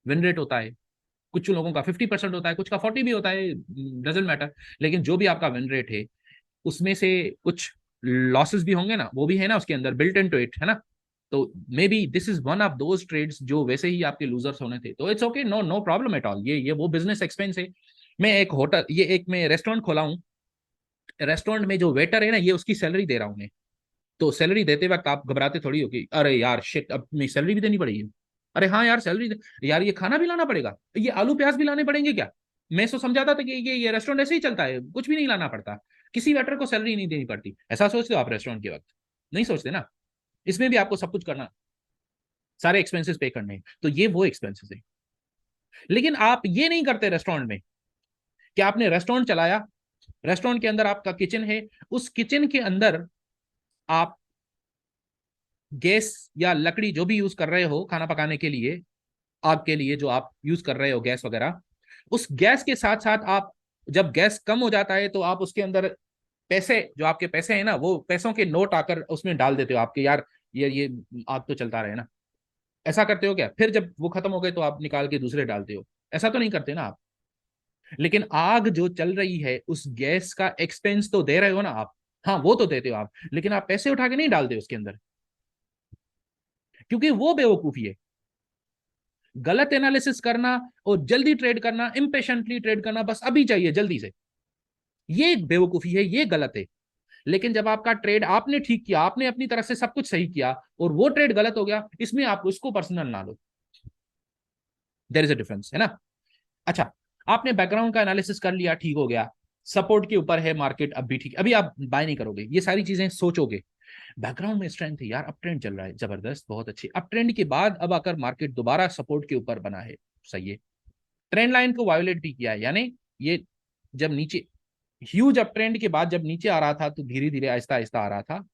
विन रेट होता है, कुछ लोगों का 50% होता है, कुछ का 40 भी होता है, डजेंट मैटर। लेकिन जो भी आपका विन रेट है, उसमें से कुछ लॉसेस भी होंगे ना, वो भी है ना उसके अंदर, बिल्ट इनटू इट, है ना। तो maybe this is one of those trades जो वैसे ही आपके लूजर्स होने थे, तो it's okay, no no problem at all. ये वो बिजनेस एक्सपेंस है। मैं एक होटल, ये एक मैं रेस्टोरेंट खोला हूँ, रेस्टोरेंट में जो वेटर है ना, ये उसकी सैलरी दे रहा हूँ मैं। तो सैलरी देते वक्त आप घबराते थोड़ी हो कि अरे यार शिट, अब मेरी सैलरी भी देनी पड़ेगी। अरे हाँ यार सैलरी, यार ये खाना भी लाना पड़ेगा, ये आलू प्याज भी लाने पड़ेंगे क्या? मैं तो समझाता था कि ये रेस्टोरेंट ऐसे ही चलता है, कुछ भी नहीं लाना पड़ता, किसी वेटर को सैलरी नहीं देनी पड़ती। ऐसा सोचते हो आप रेस्टोरेंट के वक्त? नहीं सोचते ना। इसमें भी आपको सब कुछ करना, सारे एक्सपेंसेस पे करने हैं, तो ये वो एक्सपेंसेस है। लेकिन आप ये नहीं करते रेस्टोरेंट में, कि आपने रेस्टोरेंट चलाया, रेस्टोरेंट के अंदर आपका किचन है, उस किचन के अंदर आप गैस या लकड़ी जो भी यूज कर रहे हो खाना पकाने के लिए, आग के लिए जो आप यूज कर रहे हो गैस वगैरह, उस गैस के साथ साथ आप, जब गैस कम हो जाता है तो आप उसके अंदर पैसे, जो आपके पैसे हैं ना, वो पैसों के नोट आकर उसमें डाल देते हो आपके, यार ये आग तो चलता रहे ना। ऐसा करते हो क्या? फिर जब वो खत्म हो गए तो आप निकाल के दूसरे डालते हो? ऐसा तो नहीं करते ना आप। लेकिन आग जो चल रही है, उस गैस का एक्सपेंस तो दे रहे हो ना आप। हाँ वो तो देते हो आप, लेकिन आप पैसे उठा के नहीं डालते उसके अंदर, क्योंकि वो बेवकूफी है। गलत एनालिसिस करना और जल्दी ट्रेड करना, इम्पेशेंटली ट्रेड करना, बस अभी चाहिए जल्दी से, ये बेवकूफी है, ये गलत है। लेकिन जब आपका ट्रेड आपने ठीक किया, आपने अपनी तरफ से सब कुछ सही किया, और वो ट्रेड गलत हो गया, इसमें आप उसको पर्सनल ना लो। देयर इज अ डिफरेंस, है ना। अच्छा, आपने बैकग्राउंड का एनालिसिस कर लिया, ठीक हो गया, सपोर्ट के ऊपर है मार्केट, अब भी ठीक, अभी आप बाय नहीं करोगे, ये सारी चीजें सोचोगे। बैकग्राउंड में स्ट्रेंथ है यार, अप ट्रेंड चल रहा है, जबरदस्त, बहुत अच्छी। अप ट्रेंड के बाद अब आकर मार्केट दोबारा सपोर्ट के ऊपर बना है, सही है। ट्रेंड लाइन को वायोलेट भी किया है, यानी ये जब नीचे ह्यूज अप ट्रेंड के बाद जब नीचे आ रहा था, तो धीरे धीरे आहिस्ता आहिस्ता आ रहा था,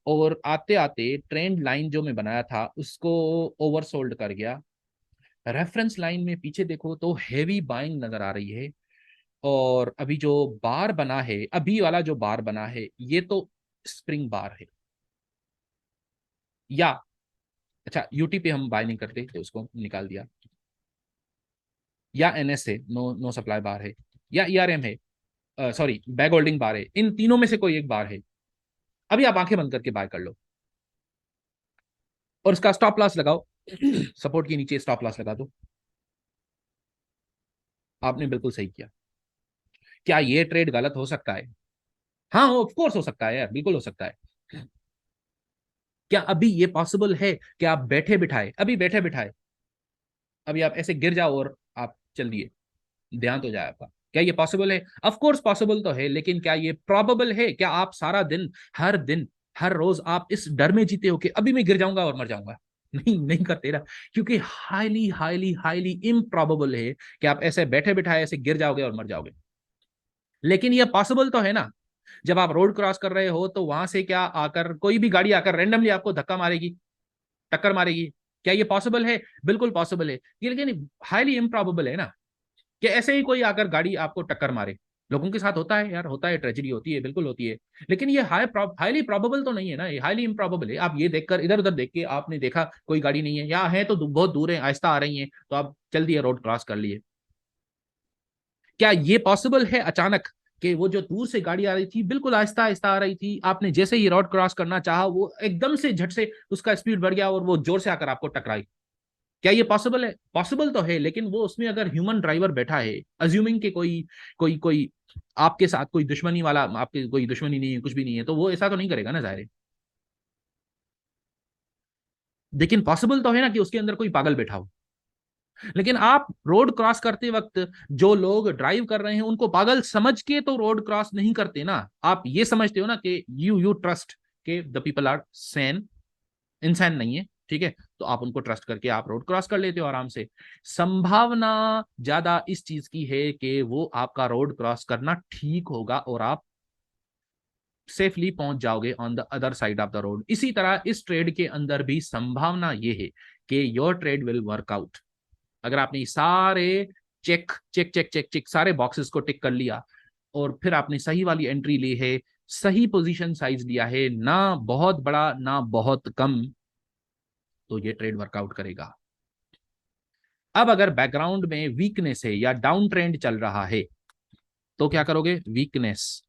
और आते आते ट्रेंड लाइन जो मैं बनाया था उसको ओवरसोल्ड कर गया। रेफरेंस लाइन में पीछे देखो तो हैवी बाइंग नजर आ रही है, और अभी जो बार बना है, अभी वाला जो बार बना है, ये तो स्प्रिंग बार है। या अच्छा, यूटी पे हम बाय नहीं करते तो उसको निकाल दिया, या एनएस है, नो नो सप्लाई बार है, या ईआरएम है, सॉरी बैक होल्डिंग बार है, इन तीनों में से कोई एक बार है। अभी आप आंखें बंद करके बाय कर लो, और इसका स्टॉप लॉस लगाओ, सपोर्ट के नीचे स्टॉप लॉस लगा दो। आपने बिल्कुल सही किया। क्या ये ट्रेड गलत हो सकता है? हाँ ऑफ कोर्स हो सकता है यार, बिल्कुल हो सकता है। क्या अभी ये पॉसिबल है कि आप बैठे बिठाए, अभी बैठे बिठाए, अभी आप ऐसे गिर जाओ और आप चल दिए, ध्यान तो जाए आपका? क्या ये पॉसिबल है? ऑफ कोर्स पॉसिबल तो है, लेकिन क्या ये प्रोबेबल है? क्या आप सारा दिन हर रोज आप इस डर में जीते हो कि अभी मैं गिर जाऊंगा और मर जाऊंगा? नहीं, नहीं करते ना, क्योंकि हाईली हाईली हाईली इम्प्रॉबेबल है कि आप ऐसे बैठे बिठाए ऐसे गिर जाओगे और मर जाओगे। लेकिन ये पॉसिबल तो है ना। जब आप रोड क्रॉस कर रहे हो तो वहां से क्या आकर कोई भी गाड़ी आकर रैंडमली आपको धक्का मारेगी, टक्कर मारेगी? क्या ये पॉसिबल है? बिल्कुल पॉसिबल है, ये लेकिन हाईली इम्प्रॉबेबल है ना, कि ऐसे ही कोई आकर गाड़ी आपको टक्कर मारे। लोगों के साथ होता है यार, होता है, ट्रेजेडी होती है, बिल्कुल होती है। लेकिन ये हाईली प्रोबेबल तो नहीं है ना, ये हाईली इम्प्रॉबेबल है। आप ये देखकर इधर उधर देख के आपने देखा कोई गाड़ी नहीं है, या है तो बहुत दूर है, आहिस्ता आ रही है, तो आप चल दिए, रोड क्रॉस कर लिए। क्या ये पॉसिबल है अचानक कि वो जो दूर से गाड़ी आ रही थी बिल्कुल आहिस्ता आहिस्ता आ रही थी, आपने जैसे ही रोड क्रॉस करना चाहा, वो एकदम से झट से उसका स्पीड बढ़ गया और वो जोर से आकर आपको टकराई? क्या ये पॉसिबल है? पॉसिबल तो है, लेकिन वो उसमें अगर ह्यूमन ड्राइवर बैठा है, अज्यूमिंग के कोई कोई कोई आपके साथ कोई दुश्मनी वाला, आपके कोई दुश्मनी नहीं है, कुछ भी नहीं है, तो वो ऐसा तो नहीं करेगा ना, जाहिर है। लेकिन पॉसिबल तो है ना कि उसके अंदर कोई पागल बैठा हो। लेकिन आप रोड क्रॉस करते वक्त जो लोग ड्राइव कर रहे हैं उनको पागल समझ के तो रोड क्रॉस नहीं करते ना। आप ये समझते हो ना कि यू ट्रस्ट के द पीपल आर सैन, इंसान नहीं है, ठीक है, तो आप उनको ट्रस्ट करके आप रोड क्रॉस कर लेते हो आराम से। संभावना ज्यादा इस चीज की है कि वो आपका रोड क्रॉस करना ठीक होगा और आप सेफली पहुंच जाओगे on the other side of the road. इसी तरह इस ट्रेड के अंदर भी संभावना ये है कि your trade will work out. अगर आपने सारे check check check check check सारे बॉक्सेस को टिक कर लिया, और फिर आपने सही वाली एंट्री ली है, सही पोजीशन साइज लिया है, ना बहुत बड़ा ना बहुत कम, तो ये ट्रेड वर्कआउट करेगा। अब अगर बैकग्राउंड में वीकनेस है या डाउन ट्रेंड चल रहा है, तो क्या करोगे? वीकनेस,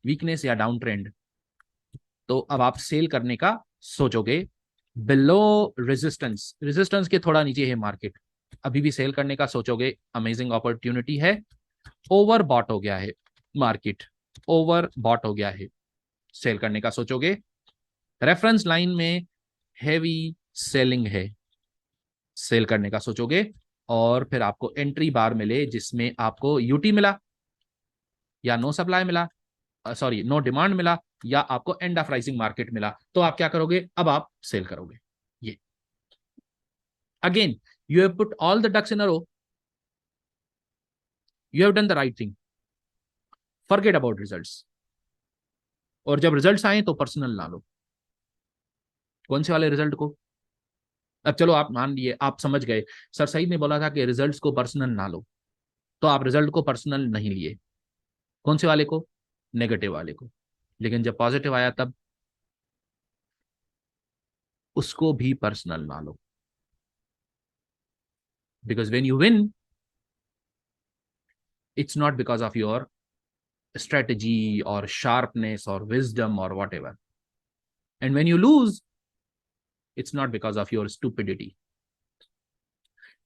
वीकनेस या डाउन ट्रेंड, तो अब आप सेल करने का सोचोगे। बिलो रेजिस्टेंस, रेजिस्टेंस के थोड़ा नीचे है मार्केट, अभी भी सेल करने का सोचोगे, अमेजिंग अपॉर्चुनिटी है। ओवर बॉट हो गया है मार्केट, ओवर बॉट हो गया है, सेल करने का सोचोगे। रेफरेंस लाइन में हैवी सेलिंग है, सेल करने का सोचोगे, और फिर आपको एंट्री बार मिले जिसमें आपको यूटी मिला, या नो सप्लाई मिला, सॉरी नो डिमांड मिला, या आपको एंड ऑफ राइजिंग मार्केट मिला, तो आप क्या करोगे? अब आप सेल करोगे। ये again, you have put all the ducks in a row, you have done the right thing, forget about results. और जब रिजल्ट्स आए तो पर्सनल ना लो। कौन से वाले रिजल्ट को? अब चलो आप मान लिए, आप समझ गए सर सईद ने बोला था कि रिजल्ट्स को पर्सनल ना लो, तो आप रिजल्ट को पर्सनल नहीं लिए। कौन से वाले को? नेगेटिव वाले को। लेकिन जब पॉजिटिव आया तब उसको भी पर्सनल ना लो, because when you win, it's not because of your strategy or sharpness or wisdom or whatever. And when you lose, it's not because of your stupidity.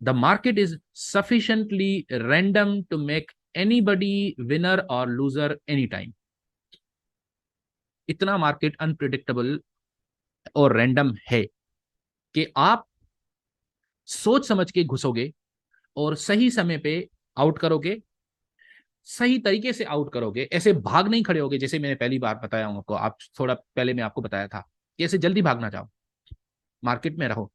The market is sufficiently random to make anybody winner or loser anytime. इतना market unpredictable और random है कि आप सोच समझ के घुसोगे और सही समय पे आउट करोगे, सही तरीके से आउट करोगे। ऐसे भाग नहीं खड़े होगे, जैसे मैंने पहली बार बताया हूं आपको, आप थोड़ा पहले मैं आपको बताया था कि ऐसे जल्दी भागना चाहो, मार्केट में रहो,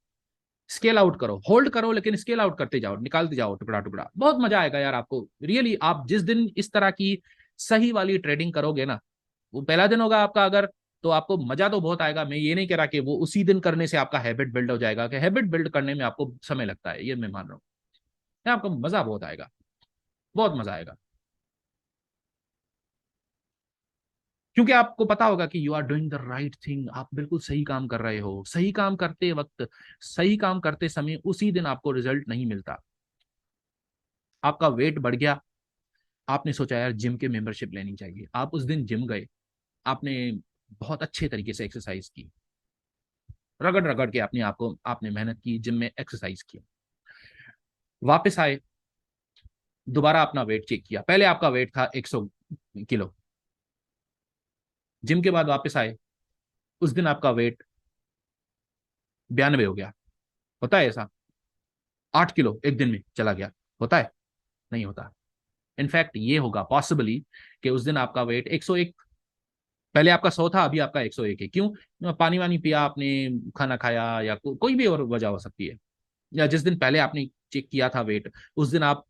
स्केल आउट करो, होल्ड करो, लेकिन स्केल आउट करते जाओ, निकालते जाओ टुकड़ा टुकड़ा। बहुत मजा आएगा यार आपको रियली। आप जिस दिन इस तरह की सही वाली ट्रेडिंग करोगे ना, वो पहला दिन होगा आपका अगर, तो आपको मजा तो बहुत आएगा। मैं ये नहीं कह रहा कि वो उसी दिन करने से आपका हैबिट बिल्ड हो जाएगा, कि हैबिट बिल्ड करने में आपको समय लगता है, ये मैं मान रहा हूँ। आपको मजा बहुत आएगा, बहुत मजा आएगा, क्योंकि आपको पता होगा कि you are doing the right thing. आप बिल्कुल सही काम कर रहे हो। सही काम करते वक्त, सही काम करते समय उसी दिन आपको रिजल्ट नहीं मिलता। आपका वेट बढ़ गया, आपने सोचा यार जिम के मेंबरशिप लेनी चाहिए, आप उस दिन जिम गए, आपने बहुत अच्छे तरीके से एक्सरसाइज की, रगड़ रगड़ के अपने आप को आपने मेहनत की, जिम में एक्सरसाइज किया, वापस आए, दोबारा अपना वेट चेक किया। पहले आपका वेट था 100 किलो, जिम के बाद वापस आए, उस दिन आपका वेट 92 हो गया। होता है ऐसा? 8 किलो एक दिन में चला गया, होता है? नहीं होता। इनफैक्ट ये होगा पॉसिबली कि उस दिन आपका वेट 101, पहले आपका 100 था, अभी आपका 101 है। क्यों? पानी वानी पिया आपने, खाना खाया, या कोई भी और वजह हो सकती है। या जिस दिन पहले आपने चेक किया था वेट, उस दिन आप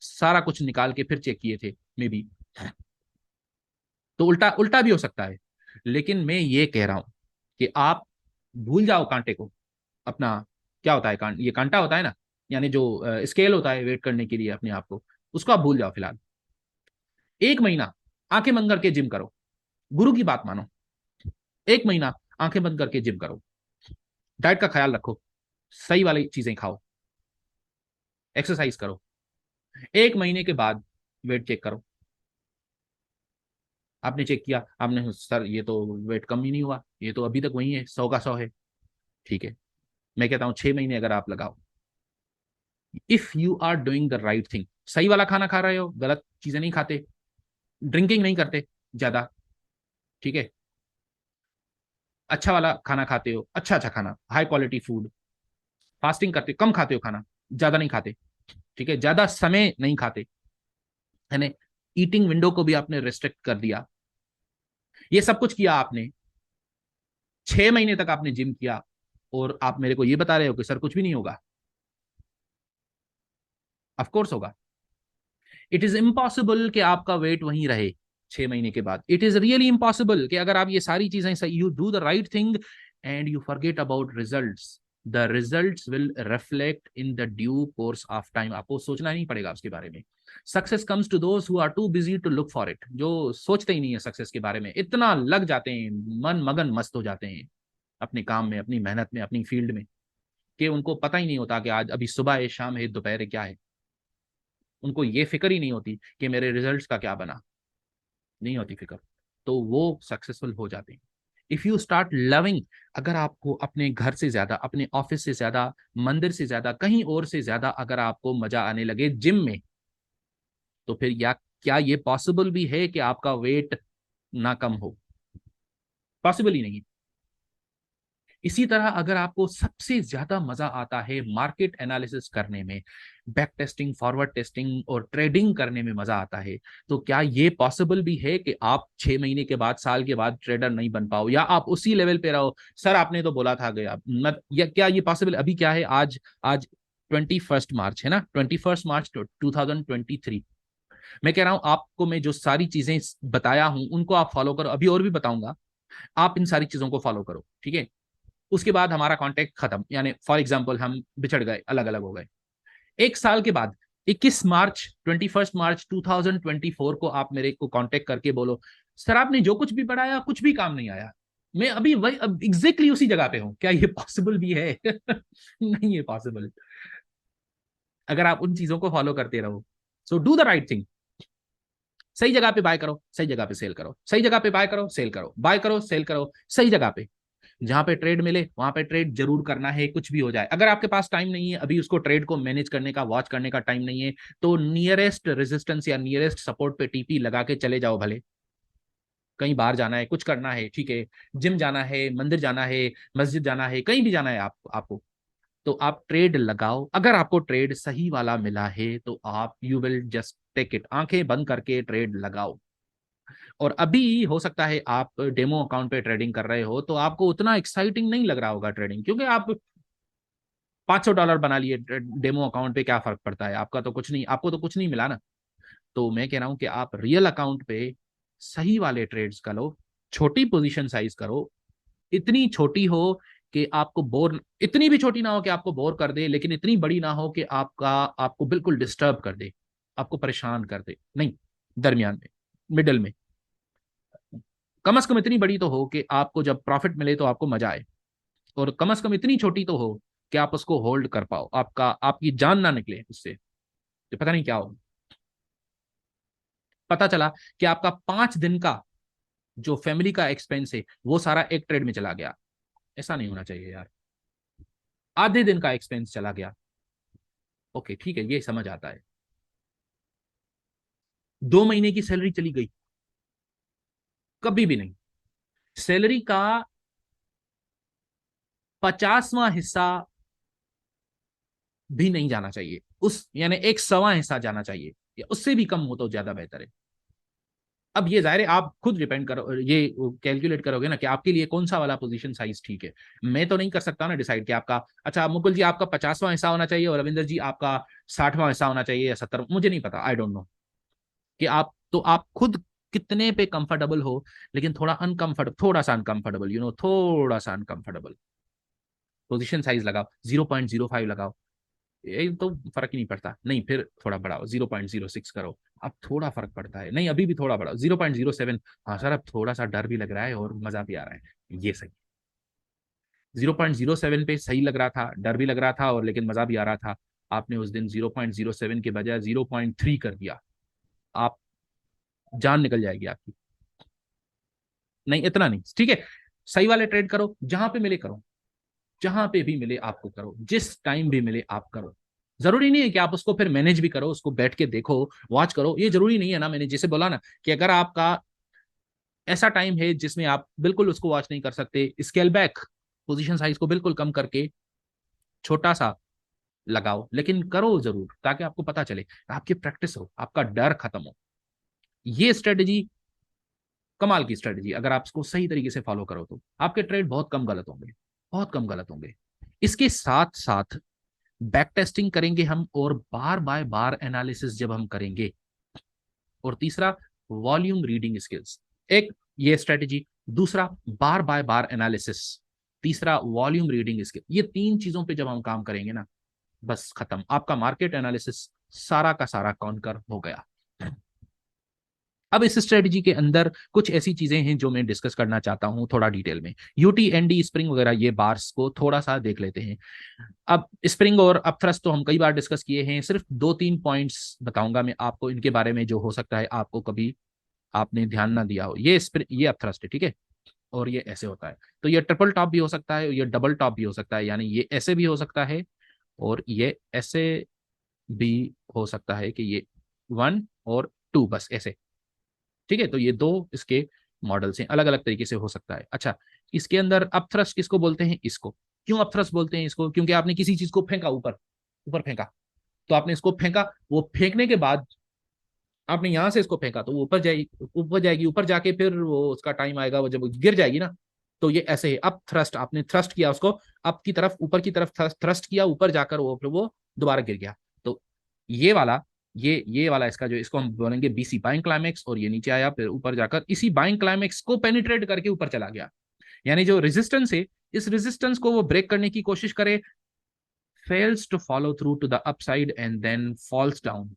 सारा कुछ निकाल के फिर चेक किए थे मे बी, तो उल्टा उल्टा भी हो सकता है। लेकिन मैं ये कह रहा हूं कि आप भूल जाओ कांटे को अपना। क्या होता है ये कांटा होता है ना, यानी जो स्केल होता है वेट करने के लिए अपने आप को, उसको आप भूल जाओ फिलहाल। एक महीना आंखें बंद करके जिम करो, गुरु की बात मानो। एक महीना आंखें बंद करके जिम करो, डाइट का ख्याल रखो, सही वाली चीजें खाओ, एक्सरसाइज करो। एक महीने के बाद वेट चेक करो। आपने चेक किया, आपने सर ये तो वेट कम ही नहीं हुआ, ये तो अभी तक वही है, 100 का 100 है। ठीक है, मैं कहता हूं 6 महीने अगर आप लगाओ, if you are doing the right thing, सही वाला खाना खा रहे हो, गलत चीजें नहीं खाते, ड्रिंकिंग नहीं करते ज्यादा, ठीक है, अच्छा वाला खाना खाते हो, अच्छा अच्छा खाना, हाई क्वालिटी फूड, फास्टिंग करते हो, कम खाते हो खाना, ज्यादा नहीं खाते, ठीक है, ज्यादा समय नहीं खाते, है ना, ईटिंग विंडो को भी आपने रेस्ट्रिक्ट कर दिया। ये सब कुछ किया आपने, 6 महीने तक आपने जिम किया, और आप मेरे को ये बता रहे हो कि सर कुछ भी नहीं होगा। ऑफकोर्स होगा। इट इज इम्पॉसिबल कि आपका वेट वहीं रहे 6 महीने के बाद। इट इज रियली इम्पॉसिबल कि अगर आप ये सारी चीजें सही, you do the right thing and you forget about results, the results will reflect in the due course of time. आपको सोचना नहीं पड़ेगा उसके बारे में। Success comes to those who are too busy to look for it. जो सोचते ही नहीं है सक्सेस के बारे में, इतना लग जाते हैं, मन मगन मस्त हो जाते हैं अपने काम में, अपनी मेहनत में, अपनी फील्ड में, कि उनको पता ही नहीं होता कि आज अभी सुबह है, शाम है, दोपहर है, क्या है। उनको ये फिक्र ही नहीं होती कि मेरे रिजल्ट्स का क्या बना, नहीं होती फिक्र, तो वो सक्सेसफुल हो जाते हैं। इफ यू स्टार्ट लविंग, अगर आपको अपने घर से ज्यादा, अपने ऑफिस से ज्यादा, मंदिर से ज्यादा, कहीं और से ज्यादा अगर आपको मजा आने लगे जिम में, तो फिर या क्या ये पॉसिबल भी है कि आपका वेट ना कम हो? पॉसिबल ही नहीं है। इसी तरह अगर आपको सबसे ज्यादा मजा आता है मार्केट एनालिसिस करने में, बैक टेस्टिंग, फॉरवर्ड टेस्टिंग और ट्रेडिंग करने में मजा आता है, तो क्या ये पॉसिबल भी है कि आप 6 महीने के बाद, साल के बाद ट्रेडर नहीं बन पाओ, या आप उसी लेवल पे रहो? सर आपने तो बोला था गया मत, या क्या ये पॉसिबल? अभी क्या है, आज आज 21 मार्च है ना, 21 मार्च 2023। मैं कह रहा हूं आपको, मैं जो सारी चीजें बताया हूं उनको आप फॉलो करो, अभी और भी बताऊंगा, आप इन सारी चीजों को फॉलो करो, ठीक है? उसके बाद हमारा कांटेक्ट खत्म, यानी फॉर एग्जांपल हम बिछड़ गए, अलग अलग हो गए। 1 साल के बाद 21 मार्च 2024 को आप मेरे को कांटेक्ट करके बोलो, सर आपने जो कुछ भी पढ़ाया कुछ भी काम नहीं आया, मैं अभी वही अब एग्जैक्टली उसी जगह पे हूं, क्या ये पॉसिबल भी है? नहीं है पॉसिबल, अगर आप उन चीजों को फॉलो करते रहो। So do the right thing, सही जगह पे बाय करो, सही जगह पे सेल करो, सही जगह पे बाय करो, सेल करो, बाय करो, सेल करो, सही जगह पे। जहां पे ट्रेड मिले वहां पे ट्रेड जरूर करना है, कुछ भी हो जाए। अगर आपके पास टाइम नहीं है अभी उसको ट्रेड को मैनेज करने का, वॉच करने का टाइम नहीं है, तो नियरेस्ट रेजिस्टेंस या नियरेस्ट सपोर्ट पे टीपी लगा के चले जाओ। भले कहीं बाहर जाना है, कुछ करना है, ठीक है, जिम जाना है, मंदिर जाना है, मस्जिद जाना है, कहीं भी जाना है आपको, तो आप ट्रेड लगाओ। अगर आपको ट्रेड सही वाला मिला है तो आप you will just take it, आंखें बंद करके ट्रेड लगाओ। और अभी हो सकता है आप डेमो अकाउंट पे ट्रेडिंग कर रहे हो, तो आपको उतना एक्साइटिंग नहीं लग रहा होगा ट्रेडिंग, क्योंकि आप $500 बना लिए डेमो अकाउंट पे, क्या फर्क पड़ता है, आपका तो कुछ नहीं, आपको तो कुछ नहीं मिला ना। तो मैं कह रहा हूं कि आप रियल अकाउंट पे सही वाले ट्रेड्स करो, छोटी पोजीशन साइज करो, इतनी छोटी हो कि आपको बोर, इतनी भी छोटी ना हो कि आपको बोर कर दे, लेकिन इतनी बड़ी ना हो कि आपको बिल्कुल डिस्टर्ब कर दे, आपको परेशान कर दे, नहीं, दरमियान में, मिडल में। कम से कम इतनी बड़ी तो हो कि आपको जब प्रॉफिट मिले तो आपको मजा आए, और कम से कम इतनी छोटी तो हो कि आप उसको होल्ड कर पाओ, आपकी जान ना निकले उससे, तो पता नहीं क्या हो। पता चला कि आपका 5 दिन का जो फैमिली का एक्सपेंस है वो सारा एक ट्रेड में चला गया, ऐसा नहीं होना चाहिए यार। आधे दिन का एक्सपेंस चला गया, ओके ठीक है, ये समझ आता है। 2 महीने की सैलरी चली गई, कभी भी नहीं। सैलरी का 50वां हिस्सा भी नहीं जाना चाहिए, उस यानी 100वां हिस्सा जाना चाहिए, या उससे भी कम हो तो ज्यादा बेहतर है। अब ये जाहिर है आप खुद डिपेंड करो, ये कैलकुलेट करोगे ना कि आपके लिए कौन सा वाला पोजीशन साइज ठीक है। मैं तो नहीं कर सकता ना डिसाइड कि आपका, अच्छा मुकुल जी आपका 50वां हिस्सा होना चाहिए और रविंदर जी आपका 60वां हिस्सा होना चाहिए या 70, मुझे नहीं पता, आई डोंट नो कि आप, तो आप खुद कितने पे कंफर्टेबल हो, लेकिन थोड़ा अनकंफर्टेबल, थोड़ा सा अनकंफर्टेबल, थोड़ा सा अनकंफर्टेबल पोजीशन साइज लगाओ, 0.05 लगाओ, ये तो फर्क ही नहीं पड़ता, नहीं फिर थोड़ा बढ़ाओ, 0.06 करो, अब थोड़ा फर्क पड़ता है, नहीं अभी भी थोड़ा बढ़ाओ, 0.07, हाँ सर अब थोड़ा सा डर भी लग रहा है और मजा भी आ रहा है, ये सही। 0.07 पे सही लग रहा था, डर भी लग रहा था और लेकिन मजा भी आ रहा था, आपने उस दिन 0.07 के बजाय 0.3 कर दिया, आप जान निकल जाएगी आपकी। नहीं इतना नहीं, ठीक है, सही वाले ट्रेड करो, जहां पे मिले करो, जहां पे भी मिले आपको करो, जिस टाइम भी मिले आप करो। जरूरी नहीं है कि आप उसको फिर मैनेज भी करो, उसको बैठ के देखो, वॉच करो, ये जरूरी नहीं है ना। मैंने जैसे बोला ना कि अगर आपका ऐसा टाइम है जिसमें आप बिल्कुल उसको वॉच नहीं कर सकते, स्केल बैक, पोजीशन साइज को बिल्कुल कम करके छोटा सा लगाओ, लेकिन करो जरूर, ताकि आपको पता चले, आपकी प्रैक्टिस हो, आपका डर खत्म हो। ये स्ट्रेटेजी कमाल की स्ट्रेटेजी, अगर आप इसको सही तरीके से फॉलो करो तो आपके ट्रेड बहुत कम गलत होंगे, बहुत कम गलत होंगे। इसके साथ साथ बैक टेस्टिंग करेंगे हम, और बार बाय बार एनालिसिस जब हम करेंगे, और तीसरा वॉल्यूम रीडिंग स्किल्स, एक ये स्ट्रेटेजी, दूसरा बार बाय बार एनालिसिस, तीसरा वॉल्यूम रीडिंग स्किल, ये 3 चीजों पे जब हम काम करेंगे ना, बस खत्म, आपका मार्केट एनालिसिस सारा का सारा कॉन्कर हो गया। अब इस स्ट्रेटजी के अंदर कुछ ऐसी चीजें हैं जो मैं डिस्कस करना चाहता हूं थोड़ा डिटेल में, यूटी एनडी स्प्रिंग वगैरह, ये बार्स को थोड़ा सा देख लेते हैं। अब स्प्रिंग और अपथ्रस्ट तो हम कई बार डिस्कस किए हैं, सिर्फ 2-3 पॉइंट्स बताऊंगा मैं आपको इनके बारे में, जो हो सकता है आपको कभी आपने ध्यान ना दिया हो। ये अपथ्रस्ट है, ठीक है, और ये ऐसे होता है, तो ये ट्रिपल टॉप भी हो सकता है, ये डबल टॉप भी हो सकता है, यानी ये ऐसे भी हो सकता है और ये ऐसे भी हो सकता है कि ये 1 और 2 बस ऐसे, ठीक है, तो ये 2 इसके मॉडल्स हैं, अलग अलग तरीके से हो सकता है। अच्छा, इसके अंदर अपथ्रस्ट किसको बोलते हैं? इसको। क्यों अपथ्रस्ट बोलते हैं इसको? क्योंकि आपने किसी चीज को फेंका ऊपर, ऊपर फेंका, तो आपने इसको फेंका, वो फेंकने के बाद आपने यहां से इसको फेंका तो वो ऊपर जाएगी, ऊपर जाएगी, ऊपर जाके फिर वो उसका टाइम आएगा, वो जब वो गिर जाएगी ना, तो ये ऐसे है अप थ्रस्ट, आपने थ्रस्ट किया उसको अप की तरफ, ऊपर की तरफ थ्रस्ट किया, ऊपर जाकर वो फिर वो दोबारा गिर गया। तो ये वाला, ये वाला इसका जो, इसको हम बोलेंगे बीसी बाइंग क्लाइमेक्स, और ये नीचे आया फिर ऊपर जाकर इसी बाइंग क्लाइमेक्स को पेनिट्रेट करके ऊपर चला गया। यानी जो रेजिस्टेंस है, इस रेजिस्टेंस को वो ब्रेक करने की कोशिश करे, fails to follow through to the upside and then falls down.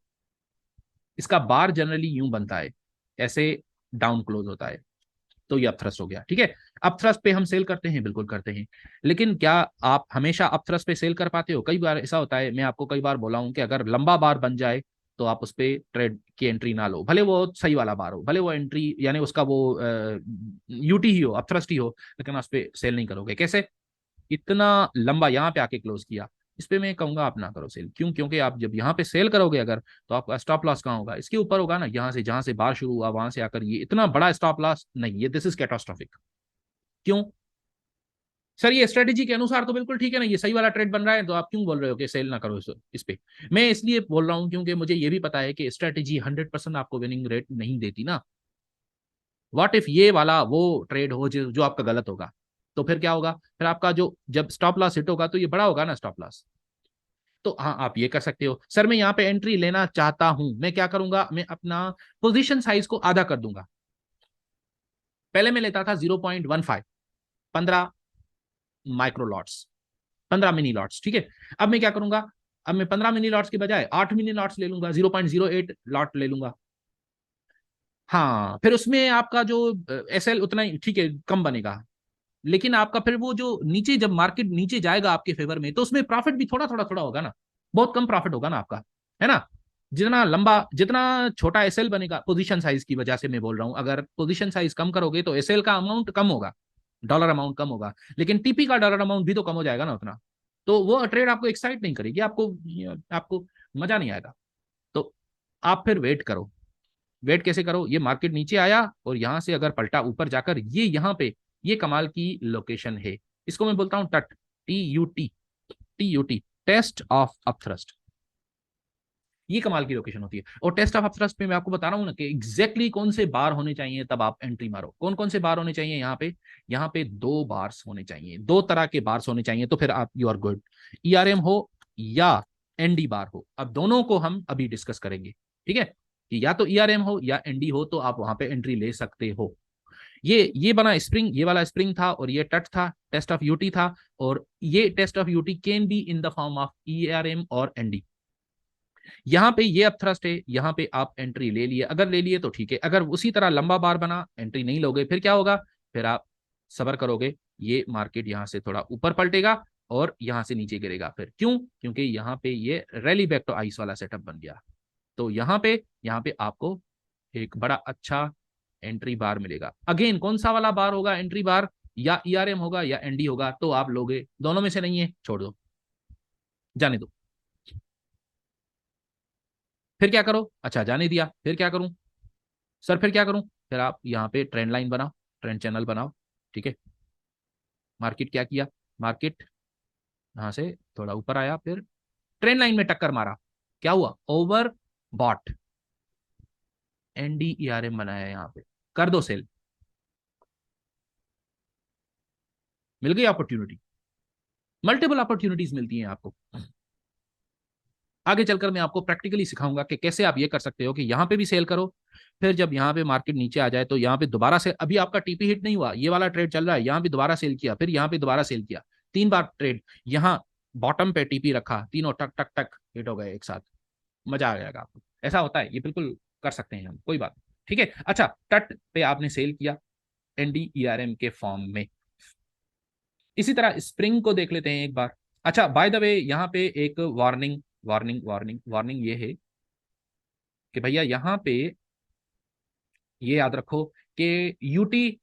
इसका बार जनरली यूं बनता है, ऐसे डाउन क्लोज होता है, तो ये अपथ्रस्ट हो गया। ठीक है, अपथ्रस्ट पे हम सेल करते हैं, बिल्कुल करते हैं, लेकिन क्या आप हमेशा अपथ्रस्ट पे सेल कर पाते हो? कई बार ऐसा होता है, मैं आपको कई बार बोला हूं कि अगर लंबा बार बन जाए तो आप उस पर ट्रेड की एंट्री ना लो, भले वो सही वाला बार हो, भले वो एंट्री यानी उसका वो यूटी ही हो, अपथ्रस्ट ही हो, लेकिन उस पर सेल नहीं करोगे। कैसे? इतना लंबा यहाँ पे आके क्लोज किया, इस पे मैं कहूंगा आप ना करो सेल। क्यों? क्योंकि आप जब यहाँ पे सेल करोगे अगर, तो आपका स्टॉप लॉस कहाँ होगा? इसके ऊपर होगा ना, यहाँ से जहां से बार शुरू हुआ वहां से आकर, ये इतना बड़ा स्टॉप लॉस नहीं, ये दिस इज कैटास्ट्रोफिक। क्यों सर? ये स्ट्रेटेजी के अनुसार तो बिल्कुल ठीक है ना, ये सही वाला ट्रेड बन रहा है, तो आप क्यों बोल रहे हो कि सेल ना करो इस पे? मैं इसलिए बोल रहा हूँ क्योंकि मुझे ये भी पता है कि स्ट्रेटेजी 100% आपको विनिंग रेट नहीं देती ना। व्हाट इफ ये वाला वो ट्रेड हो जो आपका गलत होगा, तो फिर क्या होगा? फिर आपका जो जब स्टॉप लॉस हिट होगा तो ये बड़ा होगा ना स्टॉप लॉस। तो हाँ, आप ये कर सकते हो, सर मैं यहाँ पे एंट्री लेना चाहता हूं, मैं क्या करूंगा, मैं अपना पोजीशन साइज को आधा कर दूंगा। पहले मैं लेता था 0.15, 15 माइक्रो लॉट्स, 15 मिनी लॉट्स, ठीक है। अब मैं क्या करूंगा, अब मैं 15 मिनी लॉट्स के बजाय 8 मिनी लॉट्स ले लूंगा, 0.08 लॉट ले लूंगा। हाँ, फिर उसमें आपका जो एसएल उतना ही ठीक है, कम बनेगा, लेकिन आपका फिर वो जो नीचे, जब मार्केट नीचे जाएगा आपके फेवर में, तो उसमें प्रॉफिट भी थोड़ा थोड़ा थोड़ा होगा ना, बहुत कम प्रॉफिट होगा ना आपका, है ना। जितना लंबा, जितना छोटा एसएल बनेगा, पोजीशन साइज की वजह से मैं बोल रहा हूं, अगर पोजीशन साइज कम करोगे तो एसएल का अमाउंट कम होगा, डॉलर अमाउंट कम होगा, लेकिन टीपी का डॉलर अमाउंट भी तो कम हो जाएगा ना उतना। तो वो ट्रेड आपको एक्साइट नहीं करेगी, आपको आपको मजा नहीं आएगा। तो आप फिर वेट करो। वेट कैसे करो? ये मार्केट नीचे आया और यहां से अगर पलटा ऊपर जाकर, ये यहाँ पे, ये कमाल की लोकेशन है, इसको मैं बोलता हूं TUT, TUT, TUT, test of upthrust. ये कमाल की लोकेशन होती है। और टेस्ट ऑफ अपथ्रस्ट पे मैं आपको बता रहा हूं ना कि एग्जैक्टली कौन से बार होने चाहिए तब आप एंट्री मारो। कौन कौन से बार होने चाहिए यहाँ पे? यहाँ पे 2 बार्स होने चाहिए, 2 तरह के बार्स होने चाहिए, तो फिर आप यू आर गुड। ERM हो या ND बार हो, अब दोनों को हम अभी डिस्कस करेंगे, ठीक है, कि या तो ERM हो या ND हो, तो आप वहां पे एंट्री ले सकते हो। ये बना स्प्रिंग, ये वाला स्प्रिंग था, और ये टट था, टेस्ट ऑफ यूटी था, और ये test of UT can be in the form of ERM और ND। यहाँ पे ये अब थ्रस्ट है, यहाँ पे आप एंट्री ले लिए, अगर ले लिए तो ठीक है, अगर उसी तरह लंबा बार बना, एंट्री नहीं लोगे, फिर क्या होगा? फिर आप सबर करोगे, ये मार्केट यहाँ से थोड़ा ऊपर पलटेगा और यहाँ से नीचे गिरेगा। फिर क्यों? क्योंकि यहाँ पे ये रैली बैक टू आइस वाला सेटअप बन गया। तो यहाँ पे आपको एक बड़ा अच्छा एंट्री बार मिलेगा। अगेन कौन सा वाला बार होगा एंट्री बार? या ERM होगा या ND होगा, तो आप लोगे, दोनों में से नहीं है, छोड़ दो, जाने दो। फिर क्या करो? अच्छा, जाने दिया, फिर क्या करूं सर? फिर क्या करूं? फिर आप यहाँ पे ट्रेंड लाइन बनाओ, ट्रेंड चैनल बनाओ, ठीक है। मार्केट क्या किया? मार्केट यहाँ से थोड़ा ऊपर आया, फिर ट्रेंड लाइन में टक्कर मारा, क्या हुआ? ओवर बॉट, ND ERM बनाया यहाँ पे, कर दो सेल, मिल गई अपॉर्चुनिटी। मल्टीपल अपॉर्चुनिटीज मिलती हैं आपको। आगे चलकर मैं आपको प्रैक्टिकली सिखाऊंगा कि कैसे आप ये कर सकते हो कि यहाँ पे भी सेल करो, फिर जब यहाँ पे मार्केट नीचे आ जाए तो यहाँ पे दोबारा से, अभी आपका टीपी हिट नहीं हुआ, ये वाला ट्रेड चल रहा है, यहाँ पे दोबारा सेल किया, फिर यहाँ पे दोबारा सेल किया, 3 बार ट्रेड, यहाँ बॉटम पे टीपी रखा, तीनों टक टक टक हिट हो गए एक साथ, मजा आ जाएगा आपको। ऐसा होता है, ये बिल्कुल कर सकते हैं हम, कोई बात, ठीक है। अच्छा, टट पे आपने सेल किया ND ERM के फॉर्म में। इसी तरह स्प्रिंग को देख लेते हैं एक बार। अच्छा, बाय द वे, यहाँ पे एक वार्निंग, वार्निंग वार्निंग वार्निंग ये है कि भैया यहाँ पे ये याद रखो कि UT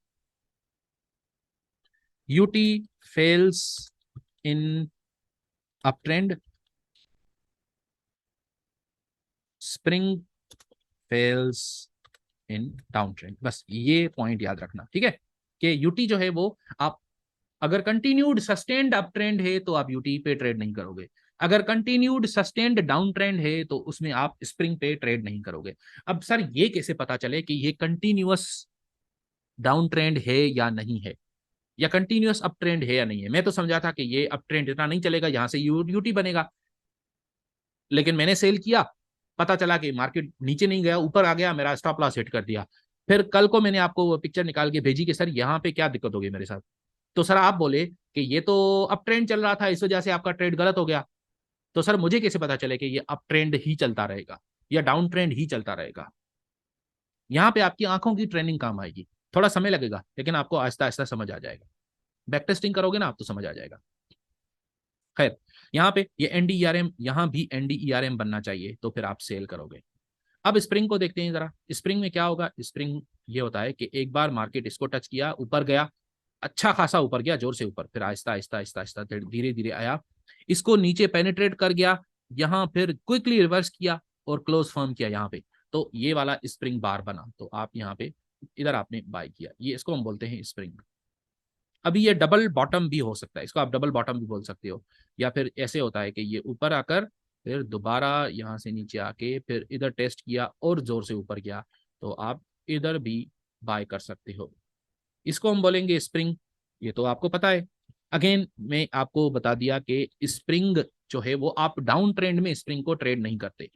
UT fails in up trend, spring fails in down trend. बस ये पॉइंट याद रखना, ठीक है, कि यूटी जो है वो आप अगर कंटिन्यूड सस्टेन्ड अप ट्रेंड है तो आप यूटी पे ट्रेड नहीं करोगे, अगर कंटिन्यूड सस्टेन्ड डाउन ट्रेंड है तो उसमें आप स्प्रिंग पे ट्रेड नहीं करोगे। अब सर ये कैसे पता चले कि ये कंटिन्यूअस डाउन ट्रेंड है या नहीं है, या कंटिन्यूअस अप ट्रेंड है या नहीं है? मैं तो समझा था कि ये अप ट्रेंड इतना नहीं चलेगा, यहां से यूटी बनेगा, लेकिन मैंने सेल किया, पता चला कि मार्केट नीचे नहीं गया, ऊपर आ गया, मेरा स्टॉप लॉस हिट कर दिया। फिर कल को मैंने आपको वो पिक्चर निकाल के भेजी कि सर यहाँ पे क्या दिक्कत होगी मेरे साथ, तो सर आप बोले कि ये तो अप ट्रेंड चल रहा था, इस वजह से आपका ट्रेड गलत हो गया। तो सर मुझे कैसे पता चले कि ये अप ट्रेंड ही चलता रहेगा या डाउन ट्रेंड ही चलता रहेगा? यहाँ पे आपकी आंखों की ट्रेनिंग काम आएगी, थोड़ा समय लगेगा लेकिन आपको आहिस्ता आहिस्ता समझ आ जाएगा। बैक टेस्टिंग करोगे ना आप तो समझ आ जाएगा। खैर, यहाँ पे ये एनडीईआरएम, यहाँ भी एनडीईआरएम बनना चाहिए तो फिर आप सेल करोगे। अब स्प्रिंग को देखते हैं जरा। स्प्रिंग में क्या होगा? स्प्रिंग ये होता है कि एक बार मार्केट इसको टच किया, ऊपर गया, अच्छा खासा ऊपर गया, जोर से ऊपर, फिर आहिस्ता आहिस्ता आहिस्ता आहिस्ता धीरे धीरे आया, इसको नीचे पेनिट्रेट कर गया, यहाँ फिर क्विकली रिवर्स किया और क्लोज फॉर्म किया यहाँ पे, तो ये वाला स्प्रिंग बार बना, तो आप यहाँ पे इधर आपने बाय किया, ये इसको हम बोलते हैं स्प्रिंग। अभी ये डबल बॉटम भी हो सकता है, इसको आप डबल बॉटम भी बोल सकते हो, या फिर ऐसे होता है कि ये ऊपर आकर फिर दोबारा यहाँ से नीचे आके फिर इधर टेस्ट किया और जोर से ऊपर गया, तो आप इधर भी बाय कर सकते हो, इसको हम बोलेंगे स्प्रिंग। ये तो आपको पता है। अगेन मैं आपको बता दिया कि स्प्रिंग जो है वो आप डाउन ट्रेंड में स्प्रिंग को ट्रेड नहीं करते,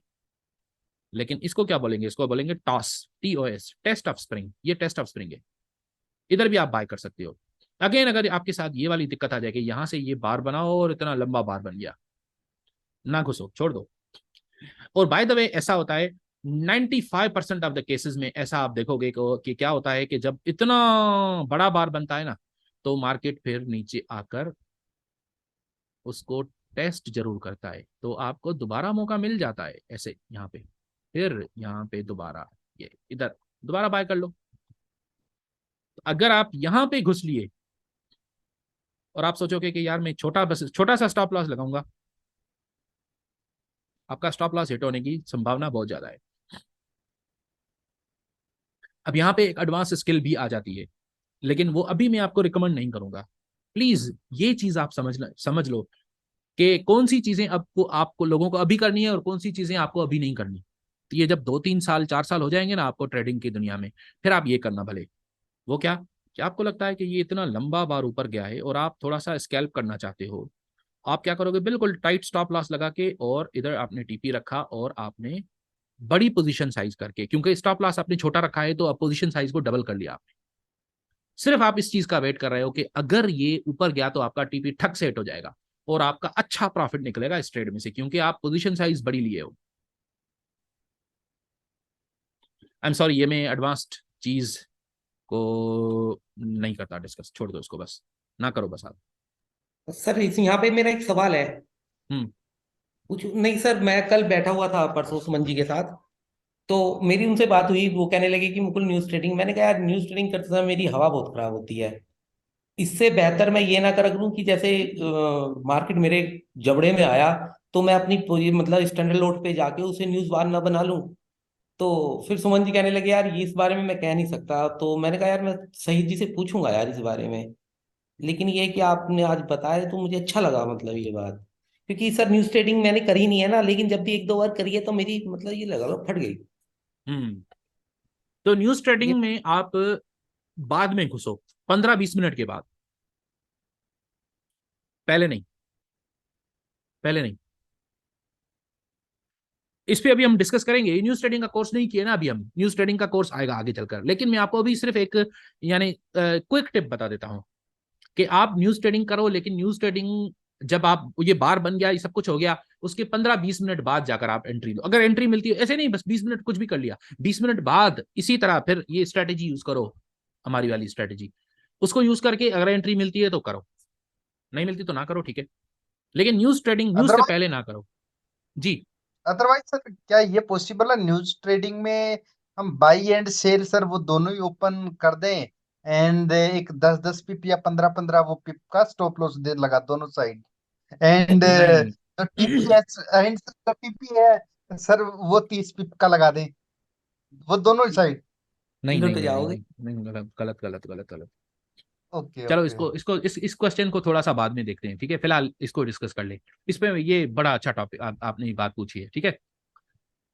लेकिन इसको क्या बोलेंगे? इसको बोलेंगे TOS, TOS, test of spring, ये टेस्ट ऑफ स्प्रिंग है, इधर भी आप बाय कर सकते हो। अगेन अगर आपके साथ ये वाली दिक्कत आ जाए कि यहां से ये बार बनाओ और इतना लंबा बार बन गया, ना घुसो, छोड़ दो। और बाय द वे ऐसा होता है 95% ऑफ द केसेस में, ऐसा आप देखोगे कि क्या होता है कि जब इतना बड़ा बार बनता है ना, तो मार्केट फिर नीचे आकर उसको टेस्ट जरूर करता है, तो आपको दोबारा मौका मिल जाता है ऐसे यहाँ पे, फिर यहाँ पे दोबारा ये इधर दोबारा बाय कर लो। तो अगर आप यहाँ पे घुस लिए और आप सोचोगे कि यार मैं छोटा बस छोटा सा स्टॉप लॉस लगाऊंगा, आपका स्टॉप लॉस हिट होने की संभावना बहुत ज्यादा है। अब यहाँ पे एक एडवांस स्किल भी आ जाती है, लेकिन वो अभी मैं आपको रिकमेंड नहीं करूंगा। प्लीज ये चीज आप समझ लो कि कौन सी चीजें आपको आपको लोगों को अभी करनी है और कौन सी चीजें आपको अभी नहीं करनी। तो ये जब 2-3 साल 4 साल हो जाएंगे ना आपको ट्रेडिंग की दुनिया में, फिर आप ये करना भले। वो क्या कि आपको लगता है कि ये इतना लंबा बार ऊपर गया है और आप थोड़ा सा स्कैल्प करना चाहते हो, आप क्या करोगे? बिल्कुल टाइट स्टॉप लॉस लगा के और इधर आपने टीपी रखा और आपने बड़ी पोजीशन साइज करके, क्योंकि स्टॉप लॉस आपने छोटा रखा है तो आप पोजीशन साइज को डबल कर लिया आपने। सिर्फ आप इस चीज का वेट कर रहे हो कि अगर ये ऊपर गया तो आपका टीपी ठक से हिट हो जाएगा और आपका अच्छा प्रॉफिट निकलेगा इस ट्रेड में से, क्योंकि आप पोजीशन साइज बड़ी लिए हो। आई एम सॉरी, ये मैं एडवांस्ड चीज को नहीं करता डिस्कस, छोड़ दो इसको, बस ना करो बस आप। सर इस यहाँ पे मेरा एक सवाल है। हम्म। कुछ नहीं सर, मैं कल बैठा हुआ था परसों सुमन जी के साथ, तो मेरी उनसे बात हुई, वो कहने लगे कि मुकुल न्यूज ट्रेडिंग, मैंने कहा यार न्यूज ट्रेडिंग करते समय मेरी हवा बहुत खराब होती है, इससे बेहतर मैं ये ना करा करूं कि जैसे मार्केट मेरे जबड़े में आया तो मैं अपनी मतलब स्टैंडर्ड लोड पे जाके उसे न्यूज बार ना बना लूं। तो फिर सुमन जी कहने लगे यार ये इस बारे में मैं कह नहीं सकता, तो मैंने कहा यार मैं सही जी से पूछूंगा यार इस बारे में। लेकिन ये कि आपने आज बताया तो मुझे अच्छा लगा, मतलब ये बात, क्योंकि सर न्यूज ट्रेडिंग मैंने करी नहीं है ना, लेकिन जब भी एक दो बार करी है तो मेरी मतलब ये लगा लो फट गई। हम्म। तो न्यूज ये ट्रेडिंग में आप बाद में घुसो, 15-20 मिनट के बाद, पहले नहीं, पहले नहीं। इस पे अभी हम डिस्कस करेंगे, न्यूज ट्रेडिंग का कोर्स नहीं किया ना अभी हम, न्यूज ट्रेडिंग का कोर्स आएगा आगे चलकर, लेकिन मैं आपको अभी सिर्फ एक यानी क्विक टिप बता देता हूं कि आप न्यूज ट्रेडिंग करो, लेकिन न्यूज ट्रेडिंग जब आप ये बार बन गया, ये सब कुछ हो गया, उसके 15-20 मिनट बाद जाकर आप एंट्री लो, अगर एंट्री मिलती है, ऐसे नहीं बस 20 मिनट कुछ भी कर लिया, 20 मिनट बाद इसी तरह फिर ये स्ट्रेटेजी यूज करो, हमारी वाली स्ट्रेटेजी, उसको यूज करके अगर एंट्री मिलती है तो करो, नहीं मिलती तो ना करो, ठीक है, लेकिन न्यूज ट्रेडिंग न्यूज से अदरवाइज पहले ना करो। जी। अदरवाइज सर क्या ये पॉसिबल है न्यूज ट्रेडिंग में हम बाई एंड सेल सर वो दोनों ही ओपन कर दें, एंड एक 10-10 पिप या 15-15 वो पिप का स्टॉप लॉस दे लगा दोनों साइड, एंड नहीं। जो टीपीएस एंड जो टीपी है सर वो 30 पिप का लगा दें, वो दोनों ही साइड। नहीं मिडल नहीं पे नहीं नहीं जाओगे। नहीं नहीं, गलत गलत गलत गलत गलत। ओके चलो ओके। इसको इसको इस क्वेश्चन को थोड़ा सा बाद में देखते हैं, ठीक है, फिलहाल इसको डिस्कस कर ले। इस पे ये बड़ा अच्छा टॉपिक आपने ये बात पूछी है, ठीक है।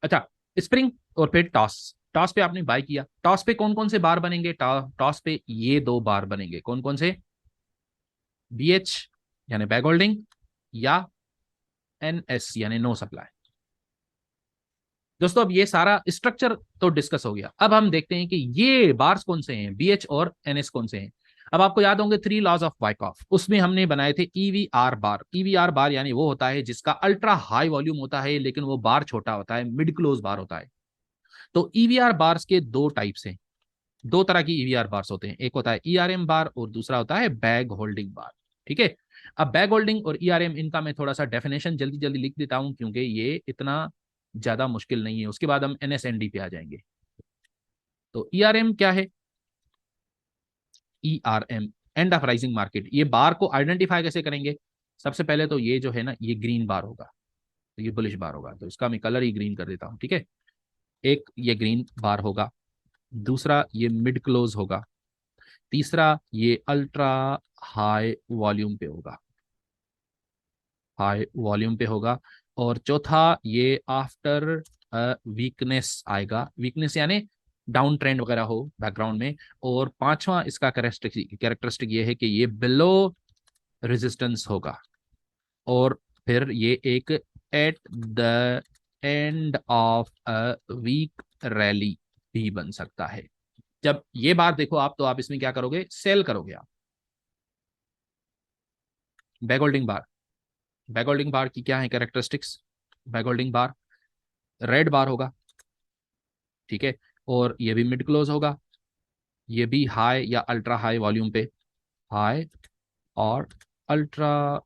अच्छा, स्प्रिंग और फिर टॉस। टॉस पे आपने बाय किया, टॉस पे कौन कौन से बार बनेंगे? टॉस पे ये दो बार बनेंगे, कौन कौन से? BH यानी बैक होल्डिंग, या NS यानी नो सप्लाई। दोस्तों अब ये सारा स्ट्रक्चर तो डिस्कस हो गया, अब हम देखते हैं कि ये बार्स कौन से हैं, BH और NS कौन से हैं। अब आपको याद होंगे 3 लॉज ऑफ वाइकॉफ, उसमें हमने बनाए थे EVR बार। EVR बार यानी वो होता है जिसका अल्ट्रा हाई वॉल्यूम होता है लेकिन वो बार छोटा होता है, मिड क्लोज बार होता है। तो EVR बार्स के दो टाइप्स हैं, दो तरह की EVR बार्स होते हैं, एक होता है ERM बार और दूसरा होता है बैग होल्डिंग बार, ठीक है। अब बैग होल्डिंग और ERM, इनका मैं थोड़ा सा डेफिनेशन जल्दी जल्दी लिख देता हूं क्योंकि ये इतना ज्यादा मुश्किल नहीं है, उसके बाद हम NSND पे आ जाएंगे। तो ERM क्या है? ERM and of rising market. ये बार को आइडेंटिफाई कैसे करेंगे? सबसे पहले तो ये जो है ना, ये ग्रीन बार होगा, तो ये बुलिश बार होगा, तो इसका मैं कलर ही ग्रीन कर देता हूं, ठीक है। एक ये ग्रीन बार होगा, दूसरा ये मिड क्लोज होगा, तीसरा ये अल्ट्रा हाई वॉल्यूम पे होगा, हाई वॉल्यूम पे होगा, और चौथा ये आफ्टर वीकनेस आएगा, वीकनेस यानी डाउन ट्रेंड वगैरह हो बैकग्राउंड में, और पांचवा इसका कैरेक्टरिस्टिक ये है कि ये बिलो रेजिस्टेंस होगा, और फिर ये एक at the end of a weak rally भी बन सकता है। जब ये बात देखो आप, तो आप इसमें क्या करोगे? सेल करोगे आप। बैक होल्डिंग बार, बैक होल्डिंग बार की क्या है कैरेक्टरिस्टिक्स? बैक होल्डिंग बार रेड बार होगा, ठीक है, और ये भी मिड क्लोज होगा, ये भी हाई या अल्ट्रा हाई वॉल्यूम पे, हाई और अल्ट्रा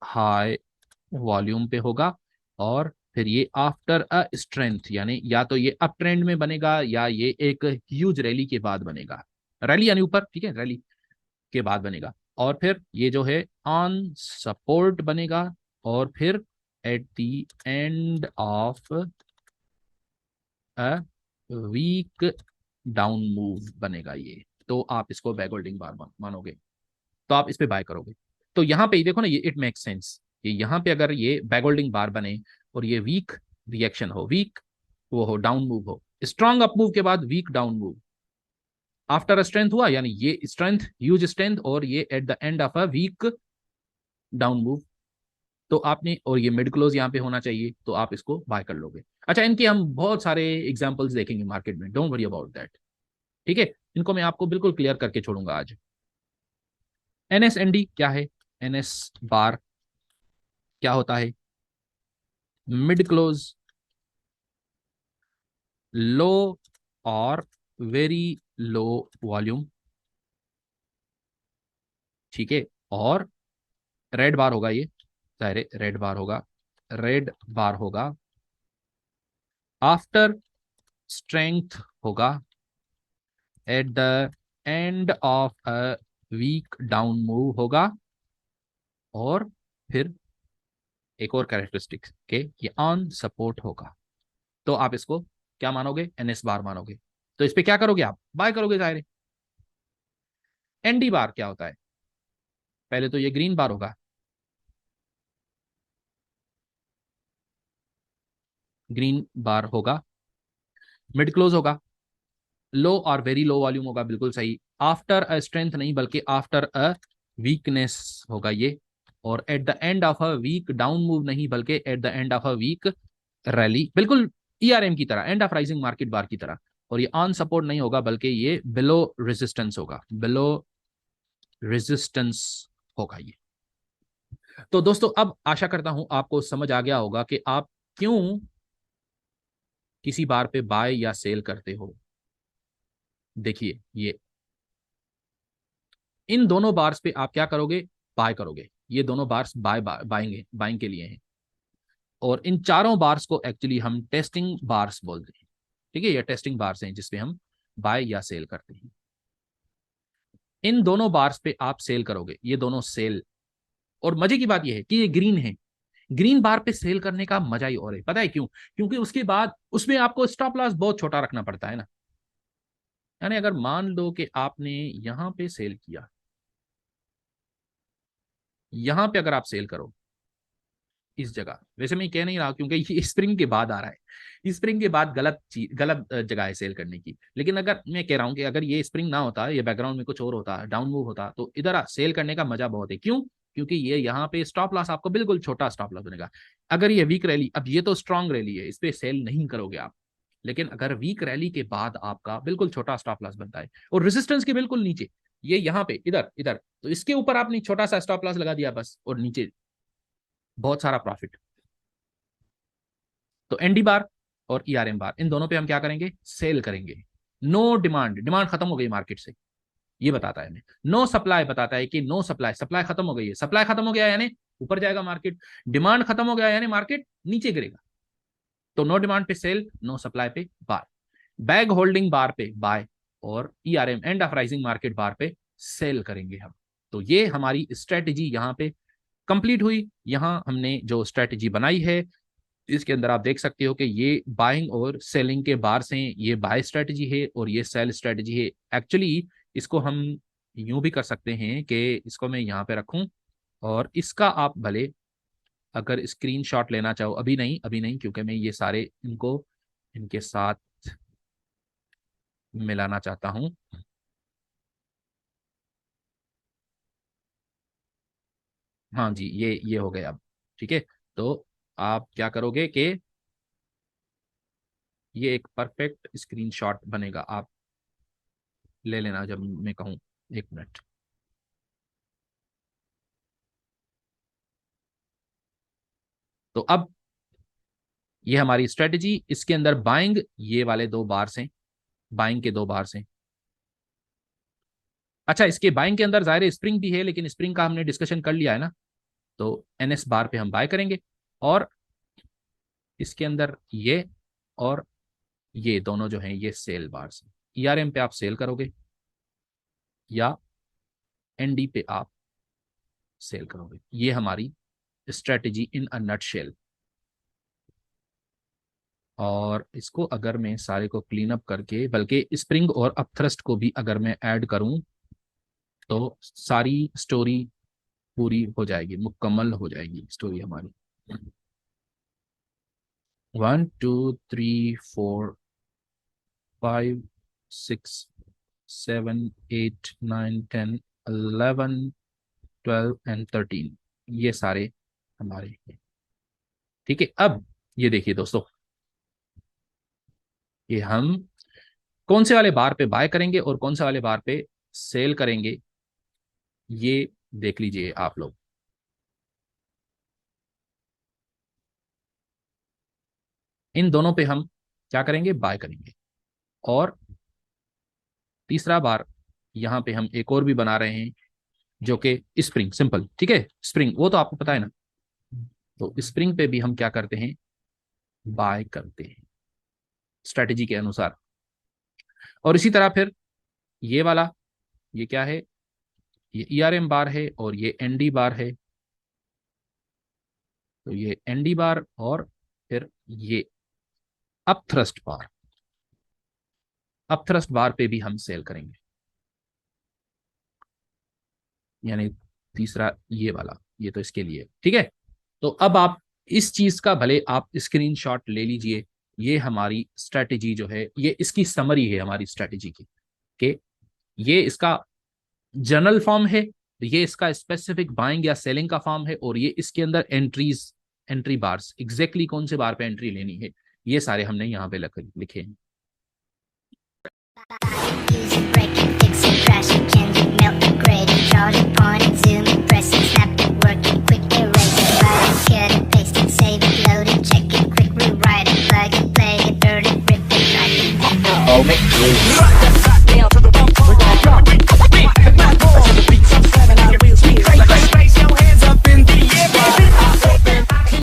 हाई वॉल्यूम पे होगा, और फिर ये आफ्टर अ स्ट्रेंथ, यानी या तो ये अप ट्रेंड में बनेगा या ये एक ह्यूज रैली के बाद बनेगा, रैली यानी ऊपर, ठीक है, रैली के बाद बनेगा, और फिर ये जो है ऑन सपोर्ट बनेगा, और फिर at the end of a weak down move बनेगा ये। तो आप इसको बैक होल्डिंग बार मानोगे, तो आप इस पे बाय करोगे। तो यहाँ पे देखो ना, ये इट मेक सेंस, ये यहाँ पे अगर ये बैक होल्डिंग बार बने और ये वीक रिएक्शन हो, वीक वो हो, डाउन मूव हो, स्ट्रॉन्ग अप मूव के बाद weak down move, after strength हुआ, यानी ये स्ट्रेंथ, ह्यूज स्ट्रेंथ, और ये at the end of a weak down move, तो आपने, और ये मिड क्लोज यहाँ पे होना चाहिए, तो आप इसको बाय कर लोगे। अच्छा, इनके हम बहुत सारे एग्जांपल्स देखेंगे मार्केट में, डोंट वरी अबाउट दैट, ठीक है। इनको मैं आपको बिल्कुल क्लियर करके छोड़ूंगा आज। NSND क्या है? NS बार क्या होता है? मिड क्लोज लो और वेरी लो वॉल्यूम, ठीक है, और रेड बार होगा ये, सारे रेड बार होगा, रेड बार होगा, आफ्टर स्ट्रेंथ होगा, at the end of a weak down move होगा, और फिर एक और कैरेक्टरिस्टिक के ये ऑन सपोर्ट होगा। तो आप इसको क्या मानोगे? NS बार मानोगे, तो इस पे क्या करोगे? आप बाय करोगे जाहिर है। ND बार क्या होता है? पहले तो ये ग्रीन बार होगा, ग्रीन बार होगा, मिड क्लोज होगा, लो और वेरी लो वॉल्यूम होगा, बिल्कुल सही, आफ्टर अ स्ट्रेंथ नहीं बल्कि आफ्टर अ वीकनेस होगा ये, और at the end of a weak down move नहीं बल्कि at the end of a weak rally, बिल्कुल ERM की तरह, end of rising market bar की तरह, और ये ऑन सपोर्ट नहीं होगा बल्कि ये बिलो रेजिस्टेंस होगा, बिलो रेजिस्टेंस होगा ये। तो दोस्तों अब आशा करता हूं आपको समझ आ गया होगा कि आप क्यों किसी बार पे बाय या सेल करते हो। देखिए, ये इन दोनों बार्स पे आप क्या करोगे? बाय करोगे, ये दोनों बार्स बाइंग बाइंग के लिए हैं, और इन चारों बार्स को एक्चुअली हम टेस्टिंग बार्स बोलते हैं, ठीक है, ये टेस्टिंग बार्स हैं जिसपे हम बाय या सेल करते हैं। इन दोनों बार्स पे आप सेल करोगे, ये दोनों सेल, और मजे की बात यह है कि ये ग्रीन है, ग्रीन बार पे सेल करने का मजा ही और है, पता है क्यों? क्योंकि उसके बाद उसमें आपको स्टॉप लॉस बहुत छोटा रखना पड़ता है ना, यानी अगर मान लो कि आपने यहां पे सेल किया, यहां पे अगर आप सेल करो इस जगह, वैसे मैं कह नहीं रहा क्योंकि ये स्प्रिंग के बाद आ रहा है, स्प्रिंग के बाद गलत चीज, गलत जगह है सेल करने की, लेकिन अगर मैं कह रहा हूं कि अगर ये स्प्रिंग ना होता, ये बैकग्राउंड में कुछ और होता, डाउन मूव होता, तो इधर सेल करने का मजा बहुत है। क्यों? क्योंकि ये यहाँ पे स्टॉप लॉस आपको बिल्कुल छोटा स्टॉप लॉस बनेगा। अगर ये वीक रैली, अब ये तो स्ट्रॉन्ग रैली है, इस पे सेल नहीं करोगे आप, लेकिन अगर वीक रैली के बाद आपका बिल्कुल छोटा स्टॉप लॉस बनता है और रेजिस्टेंस के बिल्कुल नीचे, ये यहाँ पे इधर इधर, तो इसके ऊपर आपने छोटा सा स्टॉप लॉस लगा दिया बस, और नीचे बहुत सारा प्रॉफिट। तो एनडी बार और ईआरएम बार, इन दोनों पे हम क्या करेंगे? सेल करेंगे। नो डिमांड, डिमांड खत्म हो गई मार्केट से, ये बताता है हमें। नो सप्लाई बताता है कि नो सप्लाई, सप्लाई खत्म हो गई है, सप्लाई खत्म हो गया यानी ऊपर जाएगा मार्केट, डिमांड खत्म हो गया यानी मार्केट नीचे गिरेगा। तो नो डिमांड पे सेल, नो सप्लाई पे बाय, बैग होल्डिंग बार पे बाय, और erm end of rising market bar पे सेल करेंगे हम। तो ये हमारी स्ट्रेटेजी यहाँ पे कंप्लीट हुई। यहाँ हमने जो स्ट्रेटेजी बनाई है, इसके अंदर आप देख सकते हो कि ये बाइंग और सेलिंग के बार से ये बाय स्ट्रेटजी है और ये सेल स्ट्रेटजी है। एक्चुअली इसको हम यूं भी कर सकते हैं कि इसको मैं यहाँ पे रखूं और इसका आप भले अगर स्क्रीनशॉट लेना चाहो, अभी नहीं क्योंकि मैं ये सारे इनको इनके साथ मिलाना चाहता हूं। हाँ जी, ये हो गया अब, ठीक है। तो आप क्या करोगे कि ये एक परफेक्ट स्क्रीनशॉट बनेगा, आप ले लेना जब मैं कहूं। एक मिनट, तो अब ये हमारी स्ट्रेटजी, इसके अंदर बाइंग ये वाले दो बार से, बाइंग के दो बार से। अच्छा, इसके बाइंग के अंदर जाहिर स्प्रिंग भी है, लेकिन स्प्रिंग का हमने डिस्कशन कर लिया है ना, तो एनएस बार पे हम बाय करेंगे, और इसके अंदर ये और ये दोनों जो हैं ये सेल बार से। ईआरएम पे आप सेल करोगे या एनडी पे आप सेल करोगे। ये हमारी स्ट्रेटजी इन अ नटशेल। और इसको अगर मैं सारे को क्लीन अप करके, बल्कि स्प्रिंग और अपथ्रस्ट को भी अगर मैं ऐड करूं, तो सारी स्टोरी पूरी हो जाएगी, मुकम्मल हो जाएगी स्टोरी हमारी। 1 2 3 4 5 6 7 8 9 10 11 12 एंड 13, ये सारे हमारे हैं। ठीक है, अब ये देखिए दोस्तों, ये हम कौन से वाले बार पे बाय करेंगे और कौन से वाले बार पे सेल करेंगे, ये देख लीजिए आप लोग। इन दोनों पे हम क्या करेंगे? बाय करेंगे। और तीसरा बार यहां पे हम एक और भी बना रहे हैं, जो कि स्प्रिंग, सिंपल, ठीक है, स्प्रिंग, वो तो आपको पता है ना। तो स्प्रिंग पे भी हम क्या करते हैं? बाय करते हैं स्ट्रेटेजी के अनुसार। और इसी तरह फिर ये वाला, ये क्या है? ये ईआरएम बार है और ये एनडी बार है। तो ये एनडी बार और फिर ये अपथ्रस्ट बार, अपथ्रस्ट बार पे भी हम सेल करेंगे, यानी तीसरा ये वाला, ये तो इसके लिए, ठीक है। तो अब आप इस चीज का भले आप स्क्रीनशॉट ले लीजिए। ये हमारी स्ट्रेटेजी जो है, ये इसकी समरी है हमारी स्ट्रेटेजी की, कि ये इसका जनरल फॉर्म है, ये इसका स्पेसिफिक बाइंग या सेलिंग का फॉर्म है, और ये इसके अंदर एंट्रीज, एंट्री बार्स, एग्जैक्टली कौन से बार पे एंट्री लेनी है, ये सारे हमने यहाँ पे लिखे हैं। Oh, make